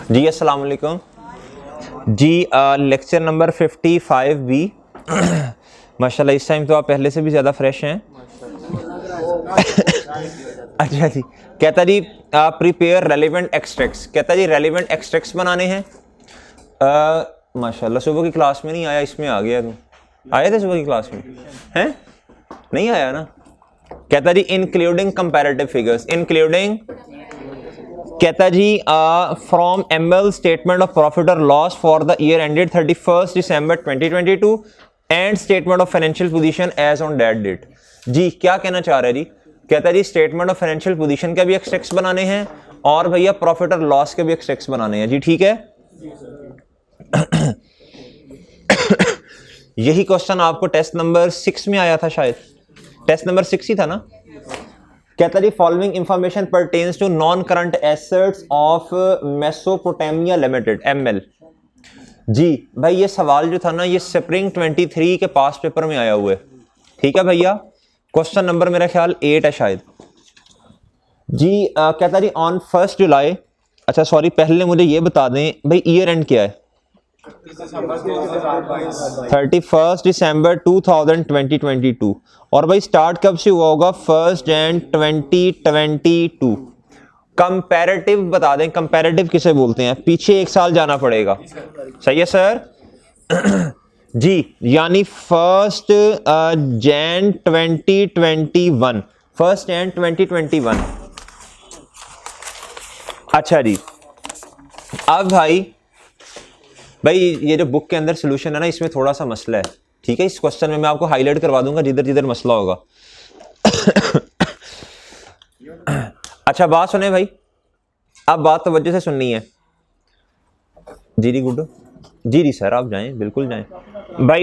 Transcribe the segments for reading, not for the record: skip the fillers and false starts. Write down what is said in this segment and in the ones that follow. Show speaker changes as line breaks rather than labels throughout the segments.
जी अस्सलाम वालेकुम जी। Lecture number 55 B. माशाल्लाह इस टाइम तो आप पहले से भी ज़्यादा फ्रेश हैं। अच्छा जी, कहता जी प्रिपेयर रेलिवेंट एक्सट्रैक्ट्स। कहता जी रेलिवेंट एक्सट्रैक्ट्स बनाने हैं। माशाल्लाह सुबह की क्लास में नहीं आया, इसमें आ गया तू। आए थे सुबह की क्लास में? हैं? नहीं आया ना। कहता जी इंक्लूडिंग कंपैरेटिव फिगर्स, इंक्लूडिंग कहता जी from ML statement of profit और loss for the year ended 31 December 2022 and statement of financial position as on that date. जी क्या कहना चाह रहा है जी? कहता जी स्टेटमेंट ऑफ फाइनेंशियल पोजीशन के भी एक्सट्रैक्ट्स बनाने हैं और भैया प्रॉफिट और लॉस के भी एक्सट्रैक्ट्स बनाने हैं। जी ठीक है। यही क्वेश्चन आपको टेस्ट नंबर 6 में आया था, शायद टेस्ट नंबर 6 ही था ना। कहता जी following information pertains to non current assets of Mesopotamia limited ML. जी भाई ये सवाल जो था ना ये स्प्रिंग 23 के पास पेपर में आया हुआ है। ठीक है भैया, क्वेश्चन नंबर मेरा ख्याल 8 है शायद। जी कहता जी ऑन 1 जुलाई, अच्छा सॉरी पहले मुझे ये बता दें भाई ईयर एंड क्या है? 31 दिसंबर 2022। और भाई स्टार्ट कब से हुआ होगा? 1 जनवरी 2022। कंपैरेटिव बता दें, कंपैरेटिव किसे बोलते हैं? पीछे एक साल जाना पड़ेगा। सही है सर। जी यानी 1 जनवरी 2021, 1 जनवरी 2021। अच्छा जी, अब भाई ये जो बुक के अंदर सोल्यूशन है ना इसमें थोड़ा सा मसला है। ठीक है, इस क्वेश्चन में मैं आपको हाईलाइट करवा दूंगा जिधर जिधर मसला होगा। अच्छा बात सुने भाई, अब बात तवज्जो से सुननी है। जी जी गुड्डू जी जी सर आप जाएं, बिल्कुल जाएं भाई।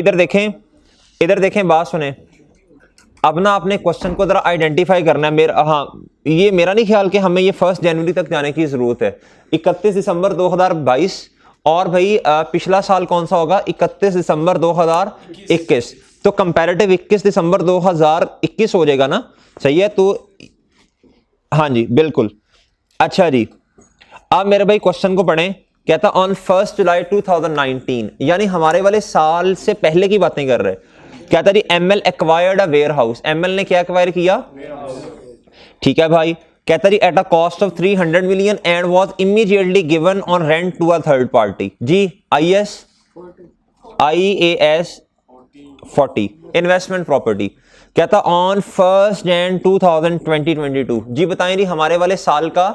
इधर देखें बात सुने। अब ना आपने क्वेश्चन को जरा आइडेंटिफाई करना है। ये मेरा नहीं ख्याल कि हमें ये 1 जनवरी तक जाने की जरूरत है। 31 दिसंबर 2022 और भाई पिछला साल कौन सा होगा? 31 दिसंबर 2021। तो कंपैरेटिव 21 दिसंबर 2021 हो जाएगा ना। सही है, तो हाँ जी बिल्कुल। अच्छा जी, अब मेरे भाई क्वेश्चन को पढ़ें। कहता ऑन 1 जुलाई 2019, यानी हमारे वाले साल से पहले की बातें कर रहे हैं। कहता जी ML acquired a warehouse. ML ने क्या एक्वायर किया? ठीक है भाई। कहता जी at a cost of 300 million and was immediately given on rent to a third party. जी IAS 40 इन्वेस्टमेंट प्रॉपर्टी। कहता ऑन 1 जनवरी 2022। जी बताएं जी हमारे वाले साल का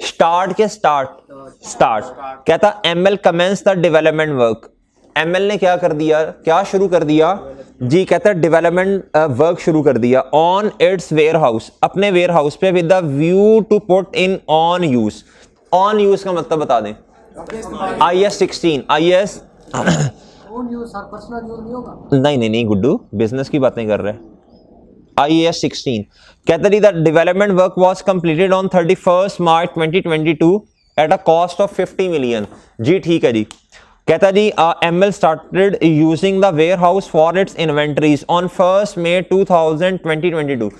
स्टार्ट कहता ML commence the development work. ML ने क्या कर दिया, क्या शुरू कर दिया? जी कहता है डेवलपमेंट वर्क शुरू कर दिया ऑन इट्स वेयर हाउस, अपने वेयर हाउस पे with the view to put in on use. On use का मतलब बता दें। IAS 16 IAS नहीं गुड्डू, बिजनेस की बातें कर रहे हैं। IAS 16 कहता है the development work was completed on 31 March 2022 at a cost of 50 million. जी ठीक है जी। कहता जी ML started using the warehouse for its inventories on 1 May 2022।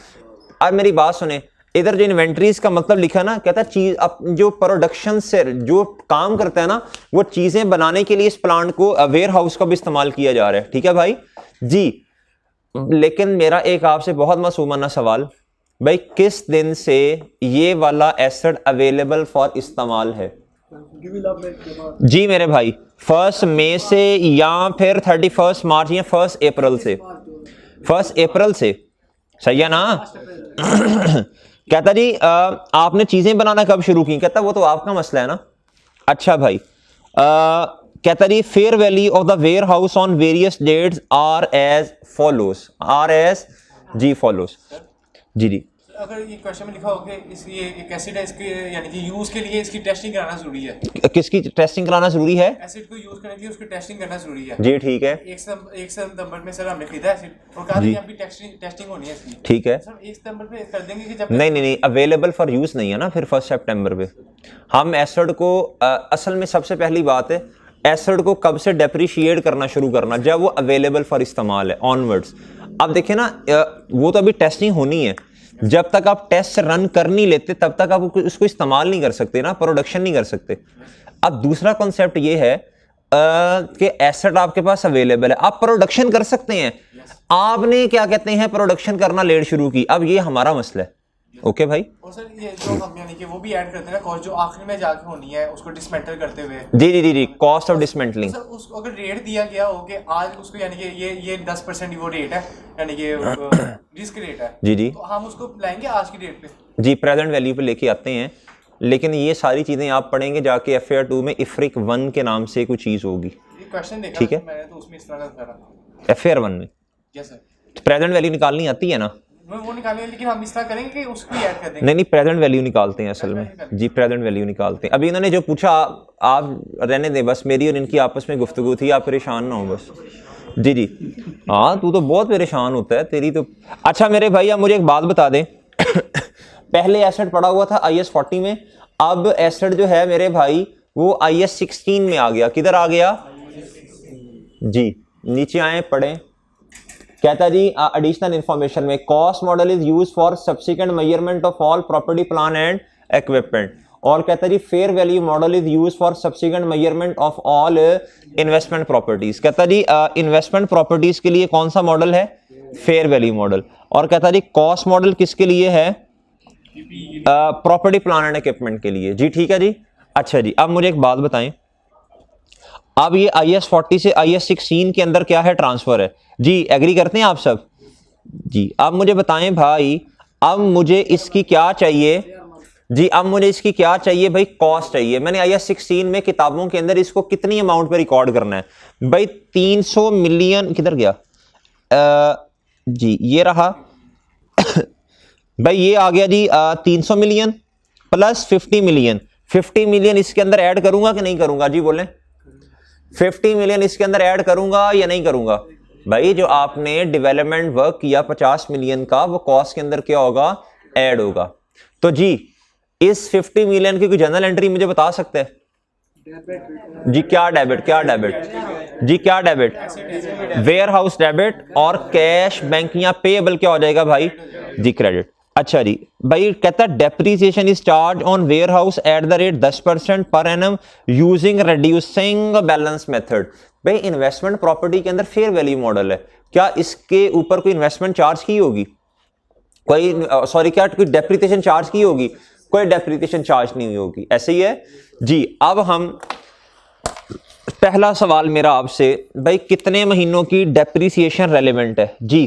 अब मेरी बात सुने, इधर जो इन्वेंटरीज का मतलब लिखा ना, कहता चीज जो प्रोडक्शन से जो काम करता है ना वो चीजें बनाने के लिए इस प्लांट को वेयर हाउस का भी इस्तेमाल किया जा रहा है। ठीक है भाई जी। लेकिन मेरा एक आपसे बहुत मासूमाना सवाल, भाई किस दिन से ये वाला एसेट अवेलेबल फॉर इस्तेमाल है? जी मेरे भाई 1 मई से या फिर 31 मार्च या 1 अप्रैल से? 1 अप्रैल से। सही है ना। कहता जी आपने चीजें बनाना कब शुरू की? कहता वो तो आपका मसला है ना। अच्छा भाई कहता जी fair value of the warehouse on various dates are as follows. जी
अगर ये क्वेश्चन में लिखा हो कि इसकी एक एसिड है, इसके यानी कि यूज के लिए इसकी टेस्टिंग कराना जरूरी है।
किसकी टेस्टिंग कराना जरूरी है?
एसिड को यूज करने के लिए उसकी टेस्टिंग करना जरूरी है।
जी ठीक है।
एक सितंबर में सर हमने खरीदा एसिड और कहा कि आपकी टेस्टिंग होनी है इसकी।
ठीक है
सर 1 सितंबर पे कर देंगे कि जब
नहीं अवेलेबल फॉर यूज नहीं है ना फिर 1 सितंबर पे। हम एसिड को असल में सबसे पहली बात है एसिड को कब से डेप्रिशिएट करना शुरू करना, जब वो अवेलेबल फॉर इस्तेमाल है ऑनवर्ड्स। अब देखिए ना वो तो अभी टेस्टिंग होनी है, जब तक आप टेस्ट रन कर नहीं लेते तब तक आप उसको इस्तेमाल नहीं कर सकते ना, प्रोडक्शन नहीं कर सकते। अब दूसरा कॉन्सेप्ट ये है कि एसेट आपके पास अवेलेबल है, आप प्रोडक्शन कर सकते हैं। आपने क्या कहते हैं प्रोडक्शन करना लेट शुरू की, अब ये हमारा मसला है। ओके भाई।
और सर ये जो हम यानी कि वो भी ऐड करते हैं ना कॉस्ट जो आखिरी में जाके होनी है उसको डिसमेंटल करते हुए।
जी जी जी जी, कॉस्ट ऑफ डिसमेंटलिंग।
सर उसको अगर रेट दिया गया हो कि आज उसको यानी कि ये 10% वो रेट है यानी कि रिस्क रेट है
जी जी
तो हम उसको लाएंगे आज की डेट पे।
जी, प्रेजेंट वैल्यू पे लेके आते हैं, लेकिन ये सारी चीज़ें आप पढ़ेंगे जाके FAR 2 में इफ्रिक 1 के नाम से कोई चीज़ होगी।
ये क्वेश्चन देखा
ठीक है।
मैंने तो उसमें इस तरह का करा।
FAR 1 में
यस सर,
प्रेजेंट वैल्यू निकालनी आती है ना?
वो निकालेंगे लेकिन हम इस तरह करेंगे कि उसको ऐड कर देंगे।
नहीं नहीं, प्रेजेंट वैल्यू निकालते हैं असल में जी, प्रेजेंट वैल्यू निकालते हैं। अभी इन्होंने जो पूछा आप रहने दें, बस मेरी और इनकी आपस में गुफ्तगू थी, आप परेशान ना हो बस। जी जी हाँ, तू तो बहुत परेशान होता है, तेरी तो। अच्छा मेरे भाई, आप मुझे एक बात बता दें पहले एसेट पड़ा हुआ था IS 40 में, अब एसेट जो है मेरे भाई वो IS 16 में आ गया। किधर आ गया जी? नीचे आए पढ़ें। कहता जी एडिशनल इंफॉर्मेशन में cost model is use for subsequent measurement of all property plan and equipment. और कहता जी fair value model is use for subsequent measurement of all investment properties. कहता जी इन्वेस्टमेंट प्रॉपर्टीज के लिए कौन सा मॉडल है? Fair value model. और कहता जी कॉस्ट मॉडल किसके लिए है? प्रॉपर्टी प्लान एंड इक्विपमेंट के लिए। जी ठीक है जी। अच्छा जी, अब मुझे एक बात बताएं, अब ये IS 40 से IS 16 के अंदर क्या है? ट्रांसफर है जी। एग्री करते हैं आप सब जी? अब मुझे बताएं भाई, अब मुझे इसकी क्या चाहिए जी? अब मुझे इसकी क्या चाहिए भाई? कॉस्ट चाहिए। मैंने IS 16 में किताबों के अंदर इसको कितनी अमाउंट पे रिकॉर्ड करना है भाई? 300 मिलियन। किधर गया जी? ये रहा भाई, ये आ गया जी 300 मिलियन प्लस 50 मिलियन। 50 मिलियन इसके अंदर ऐड करूंगा कि नहीं करूंगा जी? बोलें 50 मिलियन इसके अंदर ऐड करूंगा या नहीं करूंगा? भाई जो आपने डेवलपमेंट वर्क किया 50 मिलियन का, वो कॉस्ट के अंदर क्या होगा? ऐड होगा। तो जी इस 50 मिलियन की कोई जनरल एंट्री मुझे बता सकते हैं जी? क्या डेबिट? क्या डेबिट जी? क्या डेबिट? Warehouse debit. और कैश बैंक या पेएबल क्या हो जाएगा भाई जी? क्रेडिट। अच्छा जी भाई, कहता है depreciation is charge on warehouse at the rate 10% पर annum using reducing balance method. भाई इन्वेस्टमेंट प्रॉपर्टी के अंदर फेयर वैल्यू मॉडल है, क्या इसके ऊपर कोई इन्वेस्टमेंट चार्ज की होगी? कोई सॉरी, क्या कोई डेप्रीसिएशन चार्ज की होगी? कोई डेप्रीसिएशन चार्ज नहीं हुई होगी। ऐसे ही है जी। अब हम पहला सवाल मेरा आपसे, भाई कितने महीनों की डेप्रीसिएशन रेलेवेंट है जी?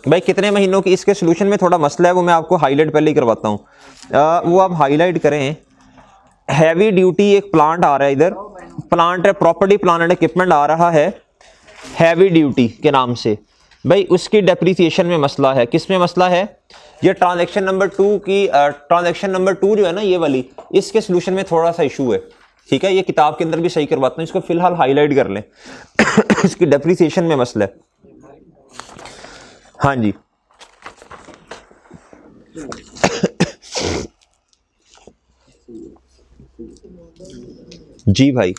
भाई कितने महीनों की? इसके सोल्यूशन में थोड़ा मसला है, वो मैं आपको हाईलाइट पहले ही करवाता हूं, वो आप हाईलाइट करें। हैवी ड्यूटी एक प्लांट आ रहा है, इधर प्लांट है, प्रॉपर्टी प्लान एंड इक्विपमेंट आ रहा है हैवी ड्यूटी के नाम से। भाई उसकी डेप्रीसिएशन में मसला है। किस में मसला है? ये ट्रांजैक्शन नंबर 2 की, ट्रांजैक्शन नंबर 2 जो है ना ये वाली, इसके सोल्यूशन में थोड़ा सा इशू है। ठीक है, ये किताब के अंदर भी सही करवाता हूं, इसको फिलहाल हाईलाइट कर लें इसकी डेप्रीसिएशन में मसला है। हाँ जी जी भाई,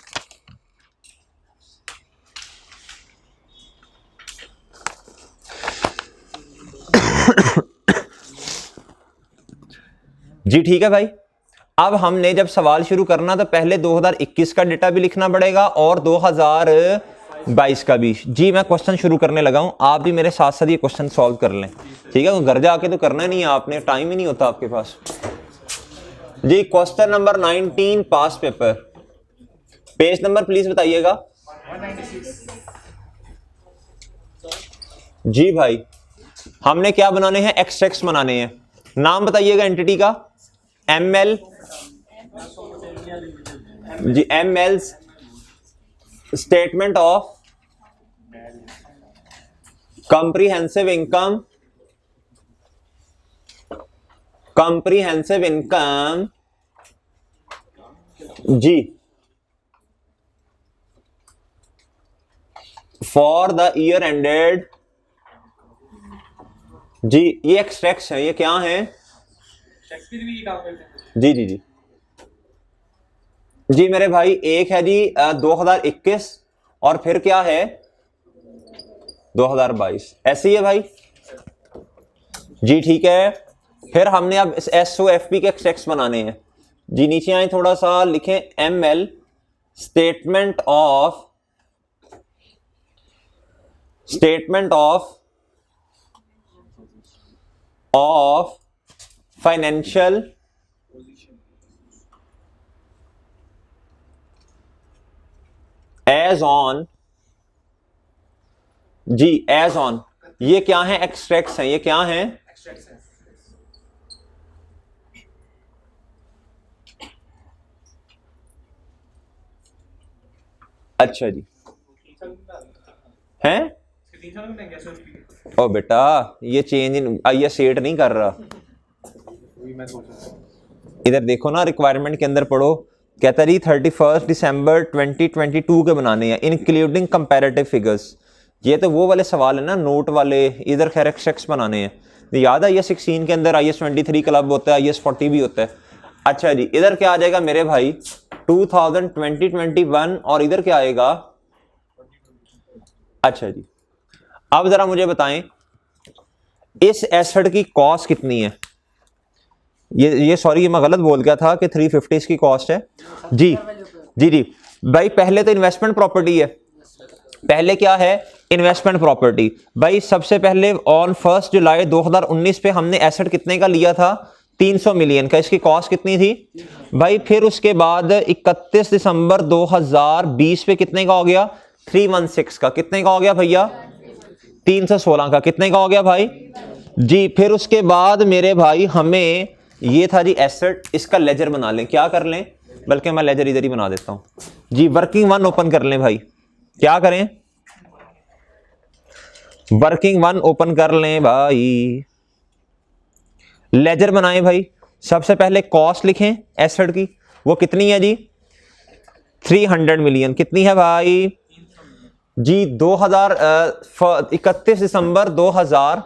जी ठीक है भाई। अब हमने जब सवाल शुरू करना तो पहले 2021 का डेटा भी लिखना पड़ेगा और 2022 का भी। जी मैं क्वेश्चन शुरू करने लगा हूं, आप भी मेरे साथ साथ ये क्वेश्चन सॉल्व कर लें। ठीक है, घर जाके तो करना नहीं है आपने, टाइम ही नहीं होता आपके पास। जी question number 19 pass paper, page number please बताइएगा।
196।
जी भाई, हमने क्या बनाने हैं? एक्सट्रैक्ट्स बनाने हैं। नाम बताइएगा एंटिटी का। ML जी, ML statement of comprehensive income, comprehensive income जी फॉर द ईयर एंडेड। जी ये एक्सट्रैक्ट्स है, ये क्या है? जी जी जी जी मेरे भाई, एक है जी 2021 और फिर क्या है 2022, ऐसे ही है भाई जी। ठीक है, फिर हमने अब SOFP के एक्सट्रैक्ट्स बनाने हैं जी। नीचे आए थोड़ा सा लिखें ML statement of financial as on, जी एज ऑन, ये क्या है? एक्सट्रैक्ट्स हैं, ये क्या है? अच्छा जी, हैं? ओ बेटा, ये चेंज इन आइए सेट नहीं कर रहा। इधर देखो ना, रिक्वायरमेंट के अंदर पढ़ो, कहता जी 31 दिसंबर 2022 के बनाने हैं इंक्लूडिंग कंपैरेटिव फिगर्स। ये तो वो वाले सवाल है ना, नोट वाले। इधर खैर एक्सट्रैक्ट्स बनाने हैं। याद है IAS 16 के अंदर IAS 23 क्लब होता है, IAS 40 भी होता है। अच्छा जी, इधर क्या आ जाएगा मेरे भाई? 2021 और इधर क्या आएगा? अच्छा जी, अब जरा मुझे बताएं इस एसेट की कॉस्ट कितनी है? ये सॉरी, ये मैं गलत बोल गया था कि 350 इसकी कॉस्ट है। जी जी जी भाई, पहले तो इन्वेस्टमेंट प्रॉपर्टी है। पहले क्या है? Investment property. भाई सबसे पहले ऑन 1 जुलाई 2019 पे हमने एसेट कितने का लिया था? 300 मिलियन का। इसकी कॉस्ट कितनी थी भाई? फिर उसके बाद 31 दिसंबर 2020 पे कितने का हो गया? 316 का। कितने का हो गया भैया? 316 का। कितने का हो गया भाई? जी, फिर उसके बाद मेरे भाई हमें ये था जी एसेट, इसका लेजर बना लें। क्या कर लें? बल्कि मैं लेजर इधर ही बना देता हूं जी। वर्किंग वन ओपन कर लें भाई। क्या करें? वर्किंग वन ओपन कर लें भाई, लेजर बनाएं भाई। सबसे पहले कॉस्ट लिखें एसेट की, वो कितनी है जी? 300 मिलियन। कितनी है भाई? जी 31 दिसंबर 2000,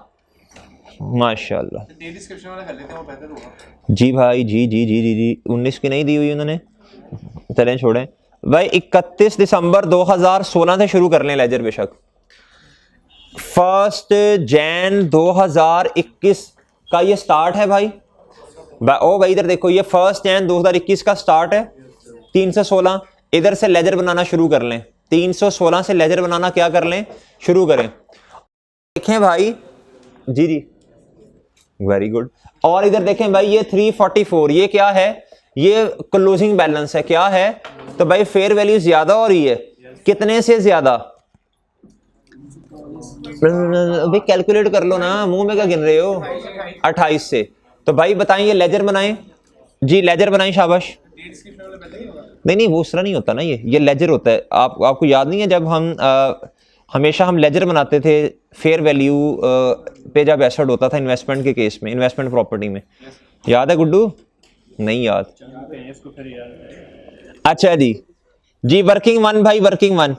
माशाल्लाह
डिस्क्रिप्शन वाला कर लेते हैं, वो बेहतर होगा।
जी भाई, जी जी जी जी जी 19 की नहीं दी हुई उन्होंने, चलें छोड़ें भाई। 31 दिसंबर 2016 से शुरू कर लें लेजर बेशक। 1 जनवरी 2021 का ये स्टार्ट है भाई। ओ भाई इधर देखो, ये 1 जनवरी 2021 का स्टार्ट है 316। इधर से लेजर बनाना शुरू कर लें। 316 से लेजर बनाना क्या कर लें? शुरू करें। देखें भाई, जी जी वेरी गुड। और इधर देखें भाई, ये 344, ये क्या है? ये क्लोजिंग बैलेंस है। क्या है? तो भाई फेयर वैल्यू ज्यादा हो रही है। कितने से ज्यादा? भाई कैलकुलेट कर लो ना, मुंह में क्या गिन रहे हो? 28 से। तो भाई बताएं, ये लेजर बनाएं जी, लेजर बनाएं, शाबाश। नहीं नहीं, वो उस तरह नहीं होता ना, ये लेजर होता है। आपको याद नहीं है जब हम हमेशा हम लेजर बनाते थे फेयर वैल्यू पे जब एसेट होता था इन्वेस्टमेंट के केस में, इन्वेस्टमेंट प्रॉपर्टी में? याद है गुड्डू? नहीं याद? अच्छा जी, जी वर्किंग वन भाई, वर्किंग वन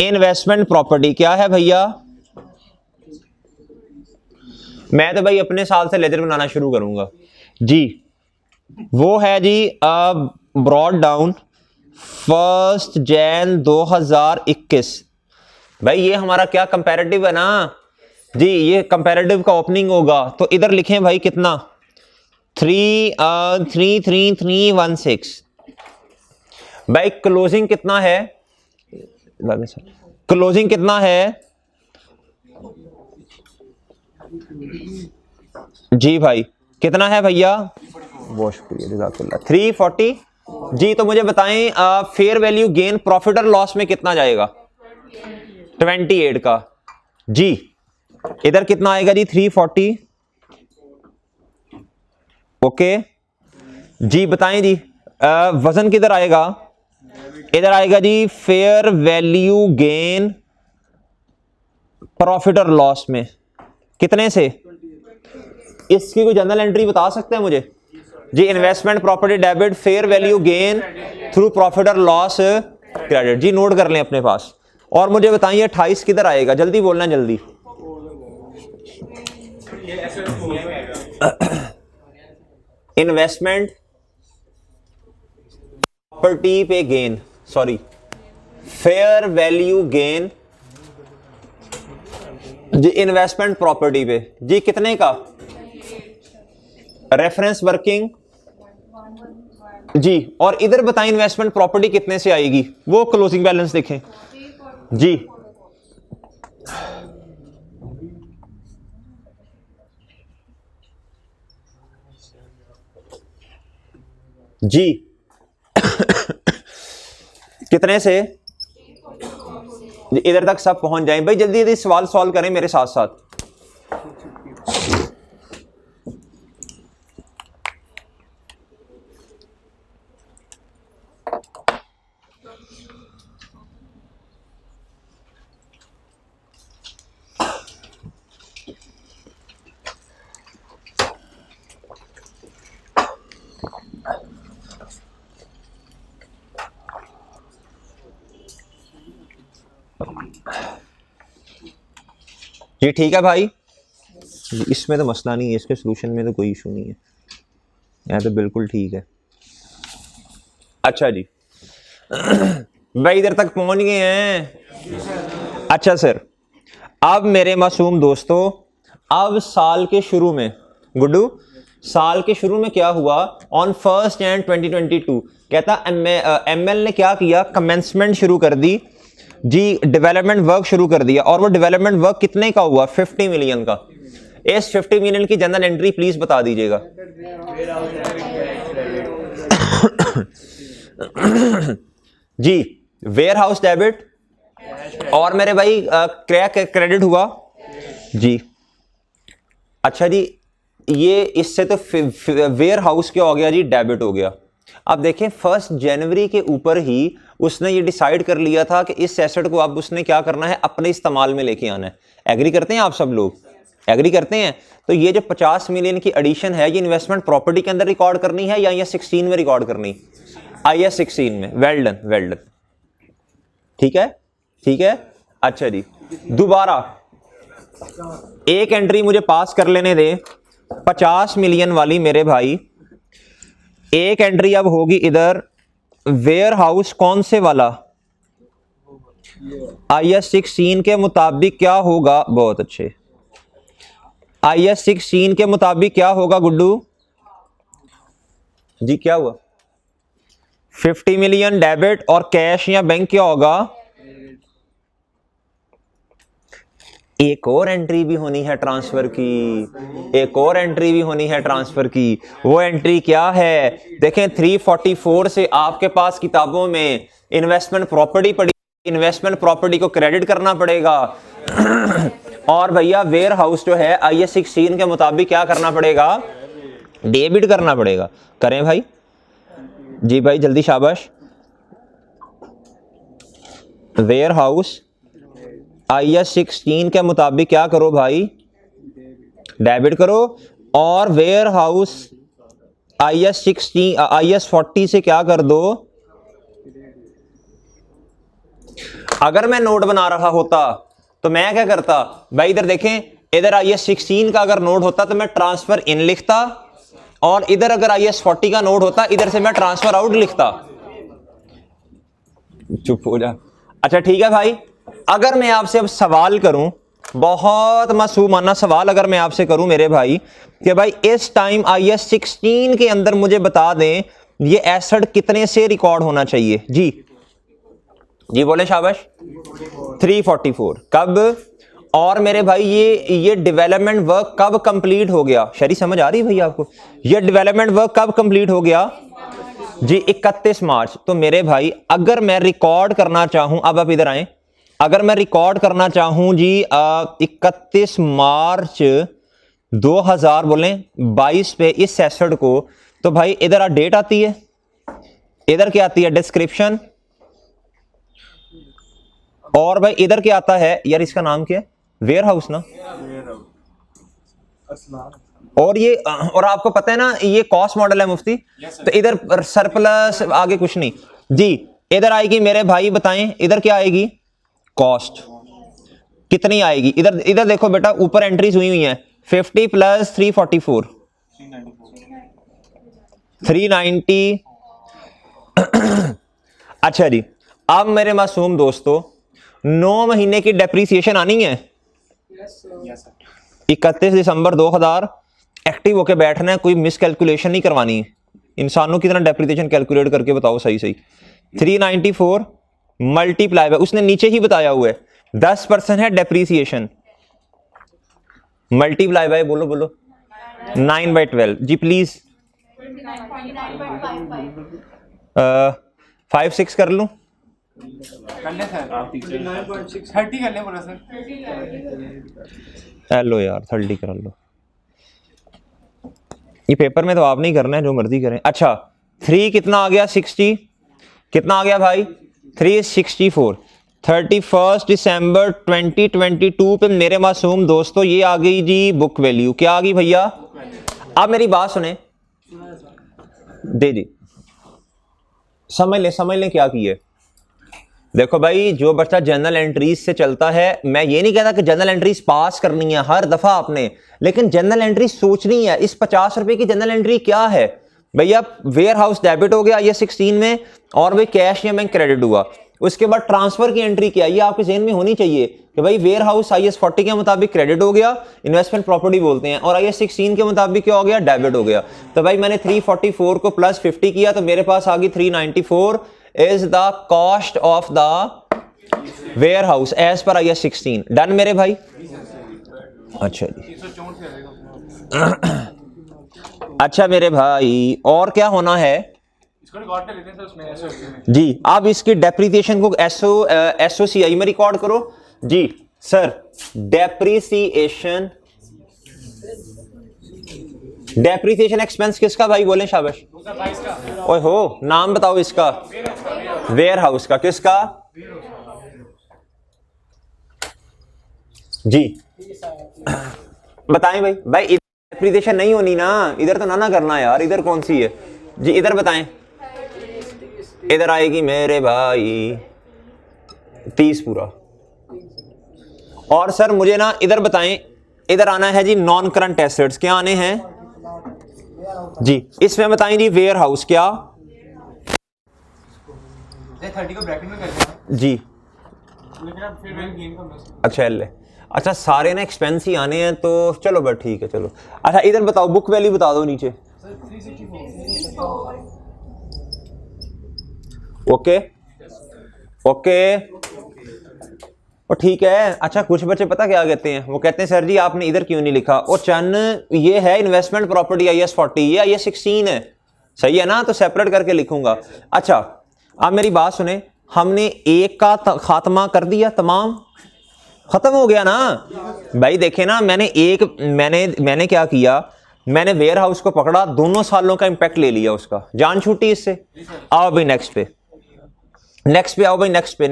इन्वेस्टमेंट प्रॉपर्टी क्या है भैया? मैं तो भाई अपने साल से लेजर बनाना शुरू करूंगा जी। वो है जी ब्रॉड डाउन 1 जनवरी 2021। भाई ये हमारा क्या कंपैरेटिव है ना जी, ये कंपैरेटिव का ओपनिंग होगा। तो इधर लिखें भाई कितना? 33316। भाई क्लोजिंग कितना है? क्लोजिंग कितना है जी भाई? कितना है भैया? बहुत शुक्रिया, जज़ाकल्लाह। 340 जी। तो मुझे बताएं फेयर वैल्यू गेन प्रॉफिट और लॉस में कितना जाएगा? 28 का जी। इधर कितना आएगा जी? 340। ओके जी, बताएं जी वजन किधर आएगा? इधर आएगा जी फेयर वैल्यू गेन प्रॉफिट और लॉस में। कितने से? इसकी कोई जनरल एंट्री बता सकते हैं मुझे जी? Investment property debit fair value gain through profit और लॉस क्रेडिट। जी नोट कर लें अपने पास। और मुझे बताइए 28 किधर आएगा? जल्दी बोलना, जल्दी। इन्वेस्टमेंट प्रॉपर्टी पे gain, sorry fair value gain जी इन्वेस्टमेंट प्रॉपर्टी पे जी। कितने का? रेफरेंस वर्किंग जी, और इधर बताएं इन्वेस्टमेंट प्रॉपर्टी कितने से आएगी, वो क्लोजिंग बैलेंस देखें जी। जी कितने से, इधर तक सब पहुंच जाएं भाई, जल्दी जल्दी सवाल सॉल्व करें मेरे साथ साथ। ये ठीक है भाई, इसमें तो मसला नहीं है, इसके सोल्यूशन में तो कोई इशू नहीं है, यहाँ तो बिल्कुल ठीक है। अच्छा जी भाई इधर तक पहुंच गए हैं। अच्छा सर, अब मेरे मासूम दोस्तों, अब साल के शुरू में गुड्डू, साल के शुरू में क्या हुआ, ऑन 1 जनवरी 2022 कहता एमएल ने क्या किया, कमेंसमेंट शुरू कर दी जी, डेवलपमेंट वर्क शुरू कर दिया, और वो डेवलपमेंट वर्क कितने का हुआ, 50 मिलियन का। इस 50 मिलियन की जनरल एंट्री प्लीज बता दीजिएगा जी। वेयर हाउस डेबिट, और मेरे भाई क्रैक क्रेडिट हुआ जी। अच्छा जी, ये इससे तो वेयर हाउस क्या हो गया जी, डेबिट हो गया। अब देखें 1 जनवरी के ऊपर ही उसने ये डिसाइड कर लिया था कि इस एसेट को अब उसने क्या करना है, अपने इस्तेमाल में लेके आना है। एग्री करते हैं आप सब लोग, एग्री करते हैं? तो ये जो 50 मिलियन की एडिशन है, ये इन्वेस्टमेंट प्रॉपर्टी के अंदर रिकॉर्ड करनी है या ये 16 में रिकॉर्ड करनी, IAS 16 में। वेल डन, वेल डन, ठीक है, ठीक है। अच्छा जी, दोबारा एक एंट्री मुझे पास कर लेने दे 50 मिलियन वाली मेरे भाई। एक एंट्री अब होगी इधर, वेयर हाउस कौन से वाला, IAS 16 के मुताबिक क्या होगा, बहुत अच्छे, IAS 16 के मुताबिक क्या होगा गुड्डू जी, क्या हुआ, 50 मिलियन डेबिट, और कैश या बैंक क्या होगा, एक और एंट्री भी होनी है ट्रांसफर की, एक और एंट्री भी होनी है ट्रांसफर की। वो एंट्री क्या है, देखें 344 से आपके पास किताबों में इन्वेस्टमेंट प्रॉपर्टी पड़ी, इन्वेस्टमेंट प्रॉपर्टी को क्रेडिट करना पड़ेगा और भैया वेयर हाउस जो है IAS 16 के मुताबिक क्या करना पड़ेगा, डेबिट करना पड़ेगा। करें भाई जी, भाई जल्दी, शाबाश। वेयर हाउस IAS 16 के मुताबिक क्या करो भाई, डेबिट करो, और वेयर हाउस IAS 40 से क्या कर दो। अगर मैं नोट बना रहा होता तो मैं क्या करता भाई, इधर देखें, इधर IAS 16 का अगर नोट होता तो मैं ट्रांसफर इन लिखता, और इधर अगर IAS 40 का नोट होता इधर से मैं ट्रांसफर आउट लिखता। चुप हो जा। अच्छा ठीक है भाई, अगर मैं आपसे अब सवाल करूं, बहुत मासूमाना सवाल अगर मैं आपसे करूं मेरे भाई, कि भाई इस टाइम IAS 16 के अंदर मुझे बता दें ये एसेट कितने से रिकॉर्ड होना चाहिए जी, जी बोले शाबाश, 344। कब, और मेरे भाई ये डेवलपमेंट वर्क कब कंप्लीट हो गया, शरी समझ आ रही है भैया आपको, ये डेवलपमेंट वर्क कब कंप्लीट हो गया जी, 31 मार्च। तो मेरे भाई अगर मैं रिकॉर्ड करना चाहूं, अब आप इधर आए, अगर मैं रिकॉर्ड करना चाहूं जी 31 मार्च 2000 बोलें 22 पे इस एसेट को, तो भाई इधर डेट आती है, इधर क्या आती है, डिस्क्रिप्शन, और भाई इधर क्या आता है यार, इसका नाम क्या है, वेयर हाउस ना, और ये, और आपको पता है ना ये कॉस्ट मॉडल है मुफ्ती, तो इधर सरप्लस आगे कुछ नहीं जी। इधर आएगी मेरे भाई बताएं, इधर क्या आएगी, कॉस्ट कितनी आएगी, इधर इधर देखो बेटा, ऊपर एंट्रीज हुई है 50 प्लस 344 390। अच्छा जी, अब मेरे मासूम दोस्तों 9 महीने की डेप्रीसिएशन आनी है, 31 दिसंबर 2000 एक्टिव होके बैठना है, कोई मिस कैलकुलेशन नहीं करवानी। इंसानों की तरह डेप्रिसिएशन कैलकुलेट करके बताओ सही सही। 394 मल्टीप्लाई बाय, उसने नीचे ही बताया हुआ है 10% है डेप्रिसिएशन, मल्टीप्लाई बाय बोलो बोलो 9/12 जी प्लीज। 5-6 कर लूं?
कर ले सर, 30 कर ले बोला सर।
लो यार 30 कर लो, ये पेपर में तो आप नहीं करना है, जो मर्जी करें। अच्छा 3 कितना आ गया 60, कितना आ गया भाई 364। 31 दिसंबर 2022 पे मेरे मासूम दोस्तों ये आ गई जी बुक वैल्यू, क्या आ गई भैया? आप मेरी बात सुने, दे दी समझ लें क्या की है। देखो भाई जो बच्चा जनरल एंट्रीज से चलता है, मैं ये नहीं कहता कि जनरल एंट्रीज पास करनी है हर दफा आपने, लेकिन जनरल एंट्री सोचनी है। इस 50 रुपए की जनरल एंट्री क्या है भैया? वेयर हाउस डेबिट हो गया ये 16 में, और भाई कैश या बैंक क्रेडिट हुआ। उसके बाद ट्रांसफर की एंट्री क्या, ये आपके जहन में होनी चाहिए कि भाई वेयर हाउस IAS 40 के मुताबिक क्रेडिट हो गया, इन्वेस्टमेंट प्रॉपर्टी बोलते हैं, और IAS 16 के मुताबिक क्या हो गया, डेबिट हो गया। तो भाई मैंने 344 को प्लस 50 किया तो मेरे पास आ गई 394 is the cost of the warehouse as per IAS 16। Done मेरे भाई? अच्छा जी अच्छा मेरे भाई, और क्या होना है जी? आप इसकी डेप्रिसिएशन को SOCI में रिकॉर्ड करो जी सर। डेप्रिसिएशन एक्सपेंस किसका भाई, बोले शाबाश। ओए हो, नाम बताओ इसका, वेयर हाउस का। किसका जी? बताएं भाई। भाई डेप्रिसिएशन नहीं होनी ना, इधर तो ना करना यार, इधर कौन सी है जी? इधर बताएं, इधर आएगी मेरे भाई 30 पूरा। और सर मुझे ना इधर बताएं, इधर आना है जी नॉन करंट एसेट्स, क्या आने हैं जी? इसमें बताएं जी वेयर हाउस क्या
30 को ब्रैकेट में कर देना
जी?
लेकिन अब फिर वही गेन का
अच्छा ले, अच्छा सारे ना एक्सपेंस ही आने हैं तो चलो बट ठीक है चलो। अच्छा इधर बताओ बुक वैल्यू बता दो नीचे। ओके ओके और ठीक है। अच्छा कुछ बच्चे पता क्या कहते हैं, वो कहते हैं सर जी आपने इधर क्यों नहीं लिखा, और चन ये है इन्वेस्टमेंट प्रॉपर्टी IAS 40, ये IAS 16 है, सही है ना, तो सेपरेट करके लिखूंगा। अच्छा आप मेरी बात सुने, हमने एक का खात्मा कर दिया, तमाम खत्म हो गया ना भाई। देखे ना मैंने क्या किया, मैंने वेयर हाउस को पकड़ा, दोनों सालों का इंपैक्ट ले लिया उसका, जान छूटी इससे। आओ भाई नेक्स्ट पे आओ भाई, नेक्स्ट पे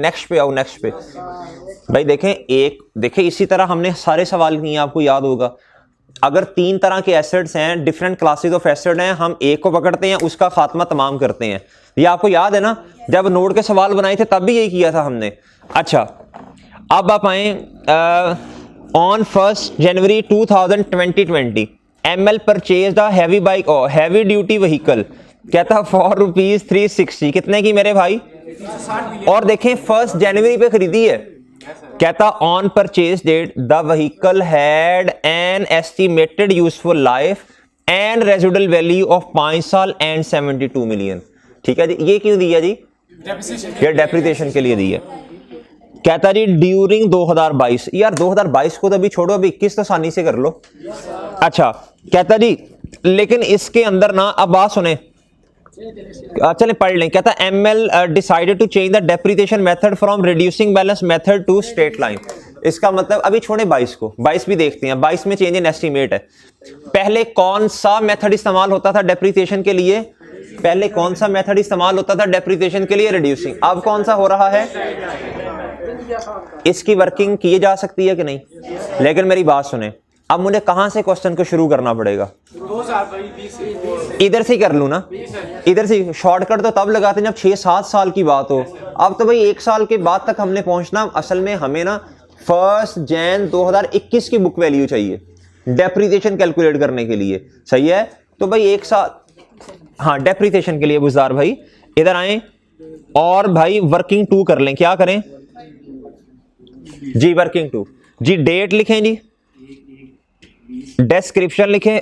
भाई देखें इसी तरह हमने सारे सवाल किए, आपको याद होगा। अगर 3 तरह के एसेट्स हैं, डिफरेंट क्लासेस ऑफ एसेट हैं, हम एक को पकड़ते हैं, उसका खात्मा तमाम करते हैं। ये आपको याद है ना, जब नोट के सवाल बनाए थे तब भी यही किया था हमने। अच्छा अब आप आए on 1 January 2020 ML purchase the heavy bike और हैवी ड्यूटी व्हीकल, कहता फॉर ₹360, कितने की मेरे भाई? और देखें 1 जनवरी पे खरीदी है, कहता on purchase date the vehicle had an estimated useful life and residual value of 5 साल एंड 72 मिलियन। ठीक है जी, ये क्यों दिया जी? ये डेप्रिसिएशन के लिए दिया। कहता जी ड्यूरिंग 2022, यार 2022 को तो अभी छोड़ो, अभी 21 तो आसानी से कर लो। अच्छा कहता जी लेकिन इसके अंदर ना, अब बात सुने, चले पढ़ लें। कहता ML decided to change the depreciation method from reducing balance method to straight line. इसका मतलब अभी छोड़े 22 को, 22 भी देखते हैं। 22 में चेंज इन एस्टीमेट है। पहले कौन सा मेथड इस्तेमाल होता था डेप्रिसिएशन के लिए? पहले कौन सा मेथड इस्तेमाल होता था डेप्रिसिएशन के लिए? रिड्यूसिंग। अब कौन सा हो रहा है? इसकी वर्किंग की जा सकती है कि नहीं? लेकिन मेरी बात सुने, अब मुझे कहां से क्वेश्चन को शुरू करना पड़ेगा? इधर से कर लूं ना, इधर से। शॉर्टकट तो तब लगाते हैं जब 6-7 साल की बात हो। अब तो भाई 1 साल के बाद तक हमने पहुंचना। असल में हमें ना 1 जनवरी 2021 की बुक वैल्यू चाहिए डेप्रिसिएशन कैलकुलेट करने के लिए, सही है? तो भाई 1 साल, हाँ डेप्रिसिएशन के लिए बुज़दार भाई इधर आए और भाई वर्किंग 2 कर लें। क्या करें जी? वर्किंग 2 जी। डेट लिखें जी, डिस्क्रिप्शन लिखें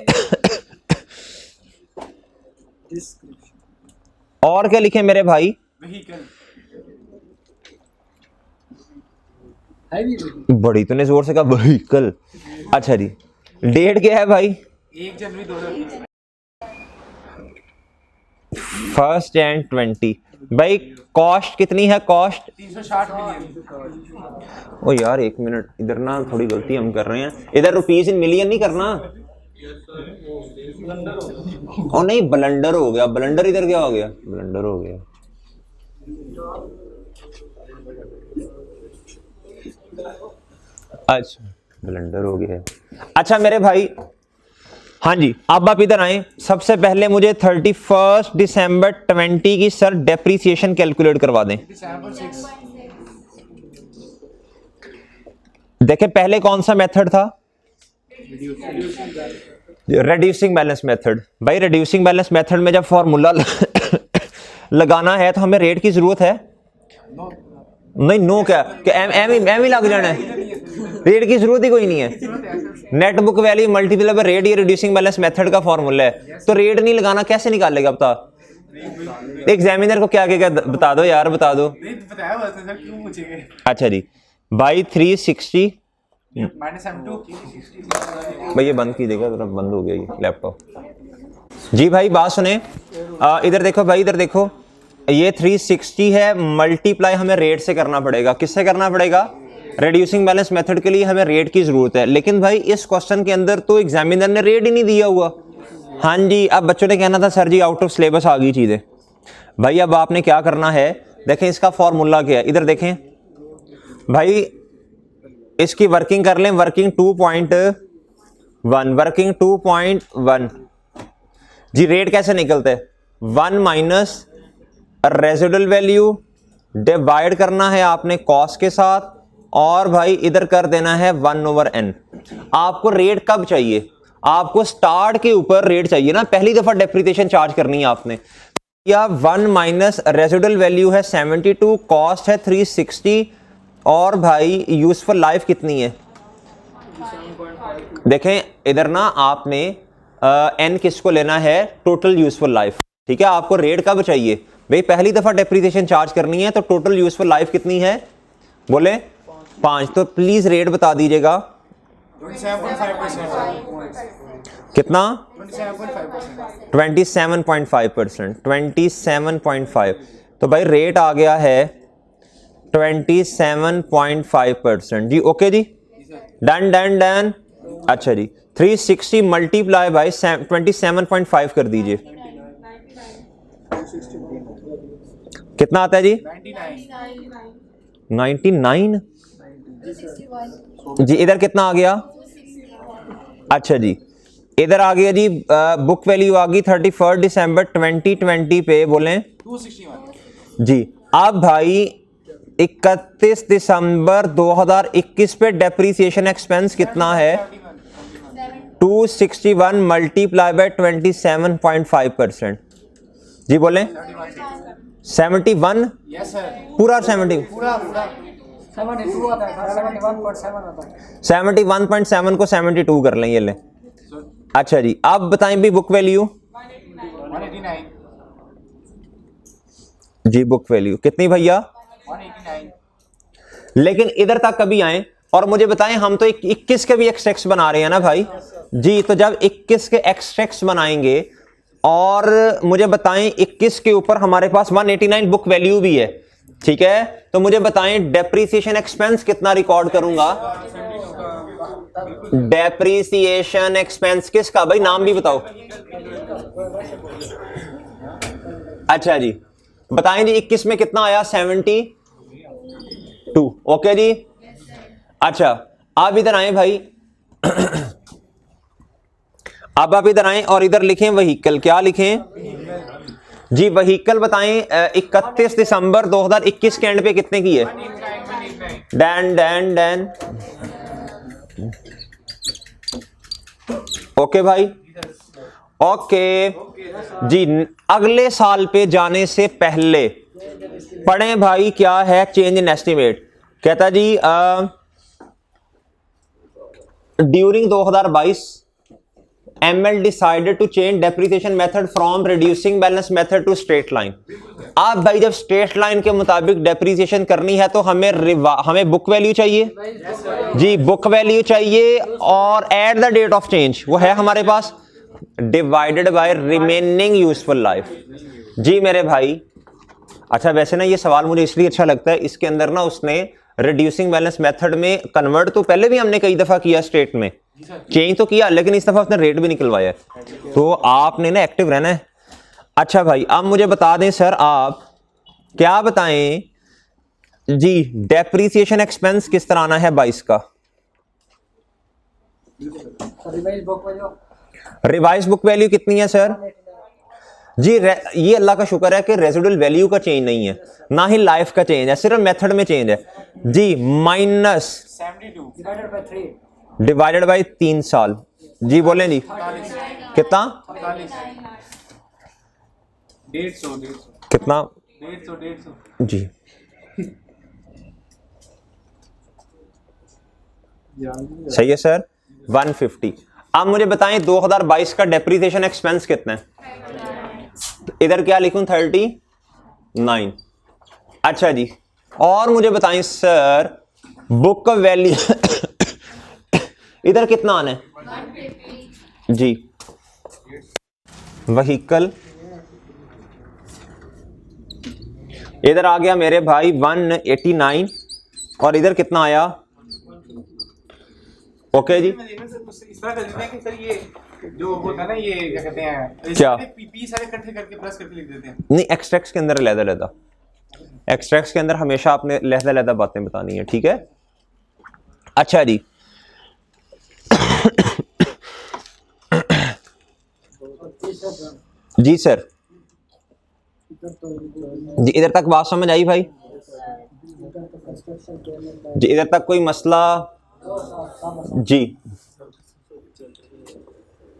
और क्या लिखे मेरे भाई?
व्हीकल।
बड़ी तूने जोर से कहा व्हीकल। अच्छा जी, डेट क्या है भाई?
1 जनवरी 2020।
1 and 20। भाई कॉस्ट कितनी है? Cost
360 million.
ओ यार एक मिनट, इधर ना थोड़ी गलती हम कर रहे हैं, इधर रुपीज इन मिलियन नहीं करना। ओ नहीं, ब्लंडर हो गया। ब्लंडर इधर क्या हो गया? ब्लंडर हो गया। अच्छा, ब्लंडर हो गया। अच्छा मेरे भाई, हाँ जी, अब आप इधर आए। सबसे पहले मुझे 31 दिसंबर 20 की सर डेप्रीसिएशन कैलकुलेट करवा दें। देखें पहले कौन सा मेथड था? Reducing balance method. भाई रिड्यूसिंग बैलेंस मेथड में जब फॉर्मूला लगाना है तो हमें रेट की जरूरत है? नहीं, नो क्या एम ही लग जाना है, रेट की जरूरत ही कोई नहीं है। Net book value multiply by rate, ये रिड्यूसिंग बैलेंस मेथड का फॉर्मूला है, तो रेट नहीं लगाना कैसे निकालेगा बता? एग्जामिनर को क्या क्या बता दो यार, बता दो। अच्छा जी, बाई 360 भाई ये बंद की देगा, तो बंद हो गया ये लैपटॉप। जी भाई बात सुने, इधर देखो भाई, इधर देखो, ये 360 है, मल्टीप्लाई हमें रेट से करना पड़ेगा। किससे करना पड़ेगा? रिड्यूसिंग बैलेंस मेथड के लिए हमें रेट की जरूरत है, लेकिन भाई इस क्वेश्चन के अंदर तो एग्जामिनर ने रेट ही नहीं दिया हुआ। हाँ जी, अब बच्चों ने कहना था सर जी आउट ऑफ सिलेबस आ गई चीजें। भाई अब आपने क्या करना है, देखें इसका फॉर्मूला क्या है, इधर देखें भाई, इसकी वर्किंग कर लें। वर्किंग 2.1, वर्किंग 2.1 जी। रेट कैसे निकलते हैं? 1 माइनस रेजिडुअल वैल्यू, डिवाइड करना है आपने कॉस्ट के साथ, और भाई इधर कर देना है 1/n। आपको रेट कब चाहिए? आपको स्टार्ट के ऊपर रेट चाहिए ना, पहली दफा डेप्रिसिएशन चार्ज करनी है आपने। या 1 माइनस रेजिडुअल वैल्यू है 72, कॉस्ट है 360, और भाई यूजफुल लाइफ कितनी है? देखें इधर ना आपने एन किसको लेना है? Total useful life. ठीक है, आपको रेट कब चाहिए? भाई पहली दफा डेप्रिसिएशन चार्ज करनी है, तो टोटल यूजफुल लाइफ कितनी है? बोले 5। तो प्लीज रेट बता दीजिएगा।
27.5%।
कितना?
27.5%।
27.5%। 27.5। तो भाई रेट आ गया है 27.5% जी। ओके जी, डन डन डन। अच्छा जी, 360 मल्टीप्लाई बाय 27.5 कर दीजिए, कितना आता है जी? 99 जी। इधर कितना आ गया? अच्छा जी, इधर आ गया जी, बुक वैल्यू आ गई 31 दिसंबर 2020 पे, बोलें
261
जी। अब भाई 31 दिसंबर 2021 पे डेप्रीसिएशन एक्सपेंस कितना है? 261 मल्टीप्लाई बाय 27.5% जी। बोलें 71
यस सर,
पूरा 70
पूरा
72 आता है, 71.7 आता है।
71.7 को 72 कर लें, ये लें। अच्छा जी, आप बताएं भी बुक वैल्यू
189
जी। बुक वैल्यू कितनी भैया?
189।
लेकिन इधर तक कभी आए और मुझे बताएं, हम तो 21 के भी एक्सट्रैक्ट्स बना रहे हैं ना भाई जी। तो जब 21 के एक्सट्रैक्ट्स बनाएंगे और मुझे बताएं 21 के ऊपर हमारे पास 189 बुक वैल्यू भी है, ठीक है, तो मुझे बताएं डेप्रीसिएशन एक्सपेंस कितना रिकॉर्ड करूंगा? डेप्रीसिएशन एक्सपेंस किसका भाई, नाम भी बताओ। अच्छा जी, बताएं जी 21 में कितना आया? 72। ओके जी। अच्छा आप इधर आए भाई, अब आप इधर आए और इधर लिखें व्हीकल। क्या लिखें जी? व्हीकल बताएं 31 दिसंबर 2021 के एंड पे कितने की है? Dan Dan Dan. ओके भाई, ओके जी। अगले साल पे जाने से पहले पढ़ें भाई क्या है चेंज इन एस्टिमेट। कहता जी during 2022 ML decided to change depreciation method from reducing balance method to straight line. आप भाई जब स्ट्रेट लाइन के मुताबिक डेप्रिसिएशन करनी है तो हमें बुक वैल्यू चाहिए जी, बुक वैल्यू चाहिए और at the date of change वो है हमारे पास, divided by remaining useful life. जी मेरे भाई, अच्छा वैसे ना ये सवाल मुझे इसलिए अच्छा लगता है, इसके अंदर ना उसने रिड्यूसिंग बैलेंस मेथड में कन्वर्ट तो पहले भी हमने कई दफा किया, स्टेट में चेंज तो किया, लेकिन इस दफा उसने रेट भी निकलवाया है, तो आपने ना एक्टिव रहना है। अच्छा भाई अब मुझे बता दें सर, आप क्या बताएं जी, डेप्रीसिएशन एक्सपेंस किस तरह आना है 22 का? रिवाइज बुक वैल्यू कितनी है सर जी? ये अल्लाह का शुक्र है कि रेजिडुअल वैल्यू का चेंज नहीं है, ना ही लाइफ का चेंज है, सिर्फ मेथड में चेंज है जी। माइनस
72
डिवाइडेड बाय 3 साल। जी बोलें जी, कितना?
150
कितना
150
जी? सही है सर, 150। अब मुझे बताएं 2022 का डेप्रिसिएशन एक्सपेंस कितना है? इधर क्या लिखूं? 39। अच्छा जी, और मुझे बताएं सर बुक वैल्यू इधर कितना आना है जी? व्हीकल इधर आ गया मेरे भाई 189, और इधर कितना आया? ओके जी,
इस तरह कर देते हैं कि सर ये जो होता है ना, ये क्या कहते हैं,
क्या?
पी सारे इकट्ठे करके प्लस करके लिख देते हैं।
नहीं, एक्सट्रैक्ट्स के अंदर अलग-अलग, एक्सट्रैक्ट्स के अंदर हमेशा आपने अलग-अलग बातें बतानी है, ठीक है? अच्छा जी जी सर जी, इधर तक बात समझ आई भाई जी? इधर तक कोई मसला जी?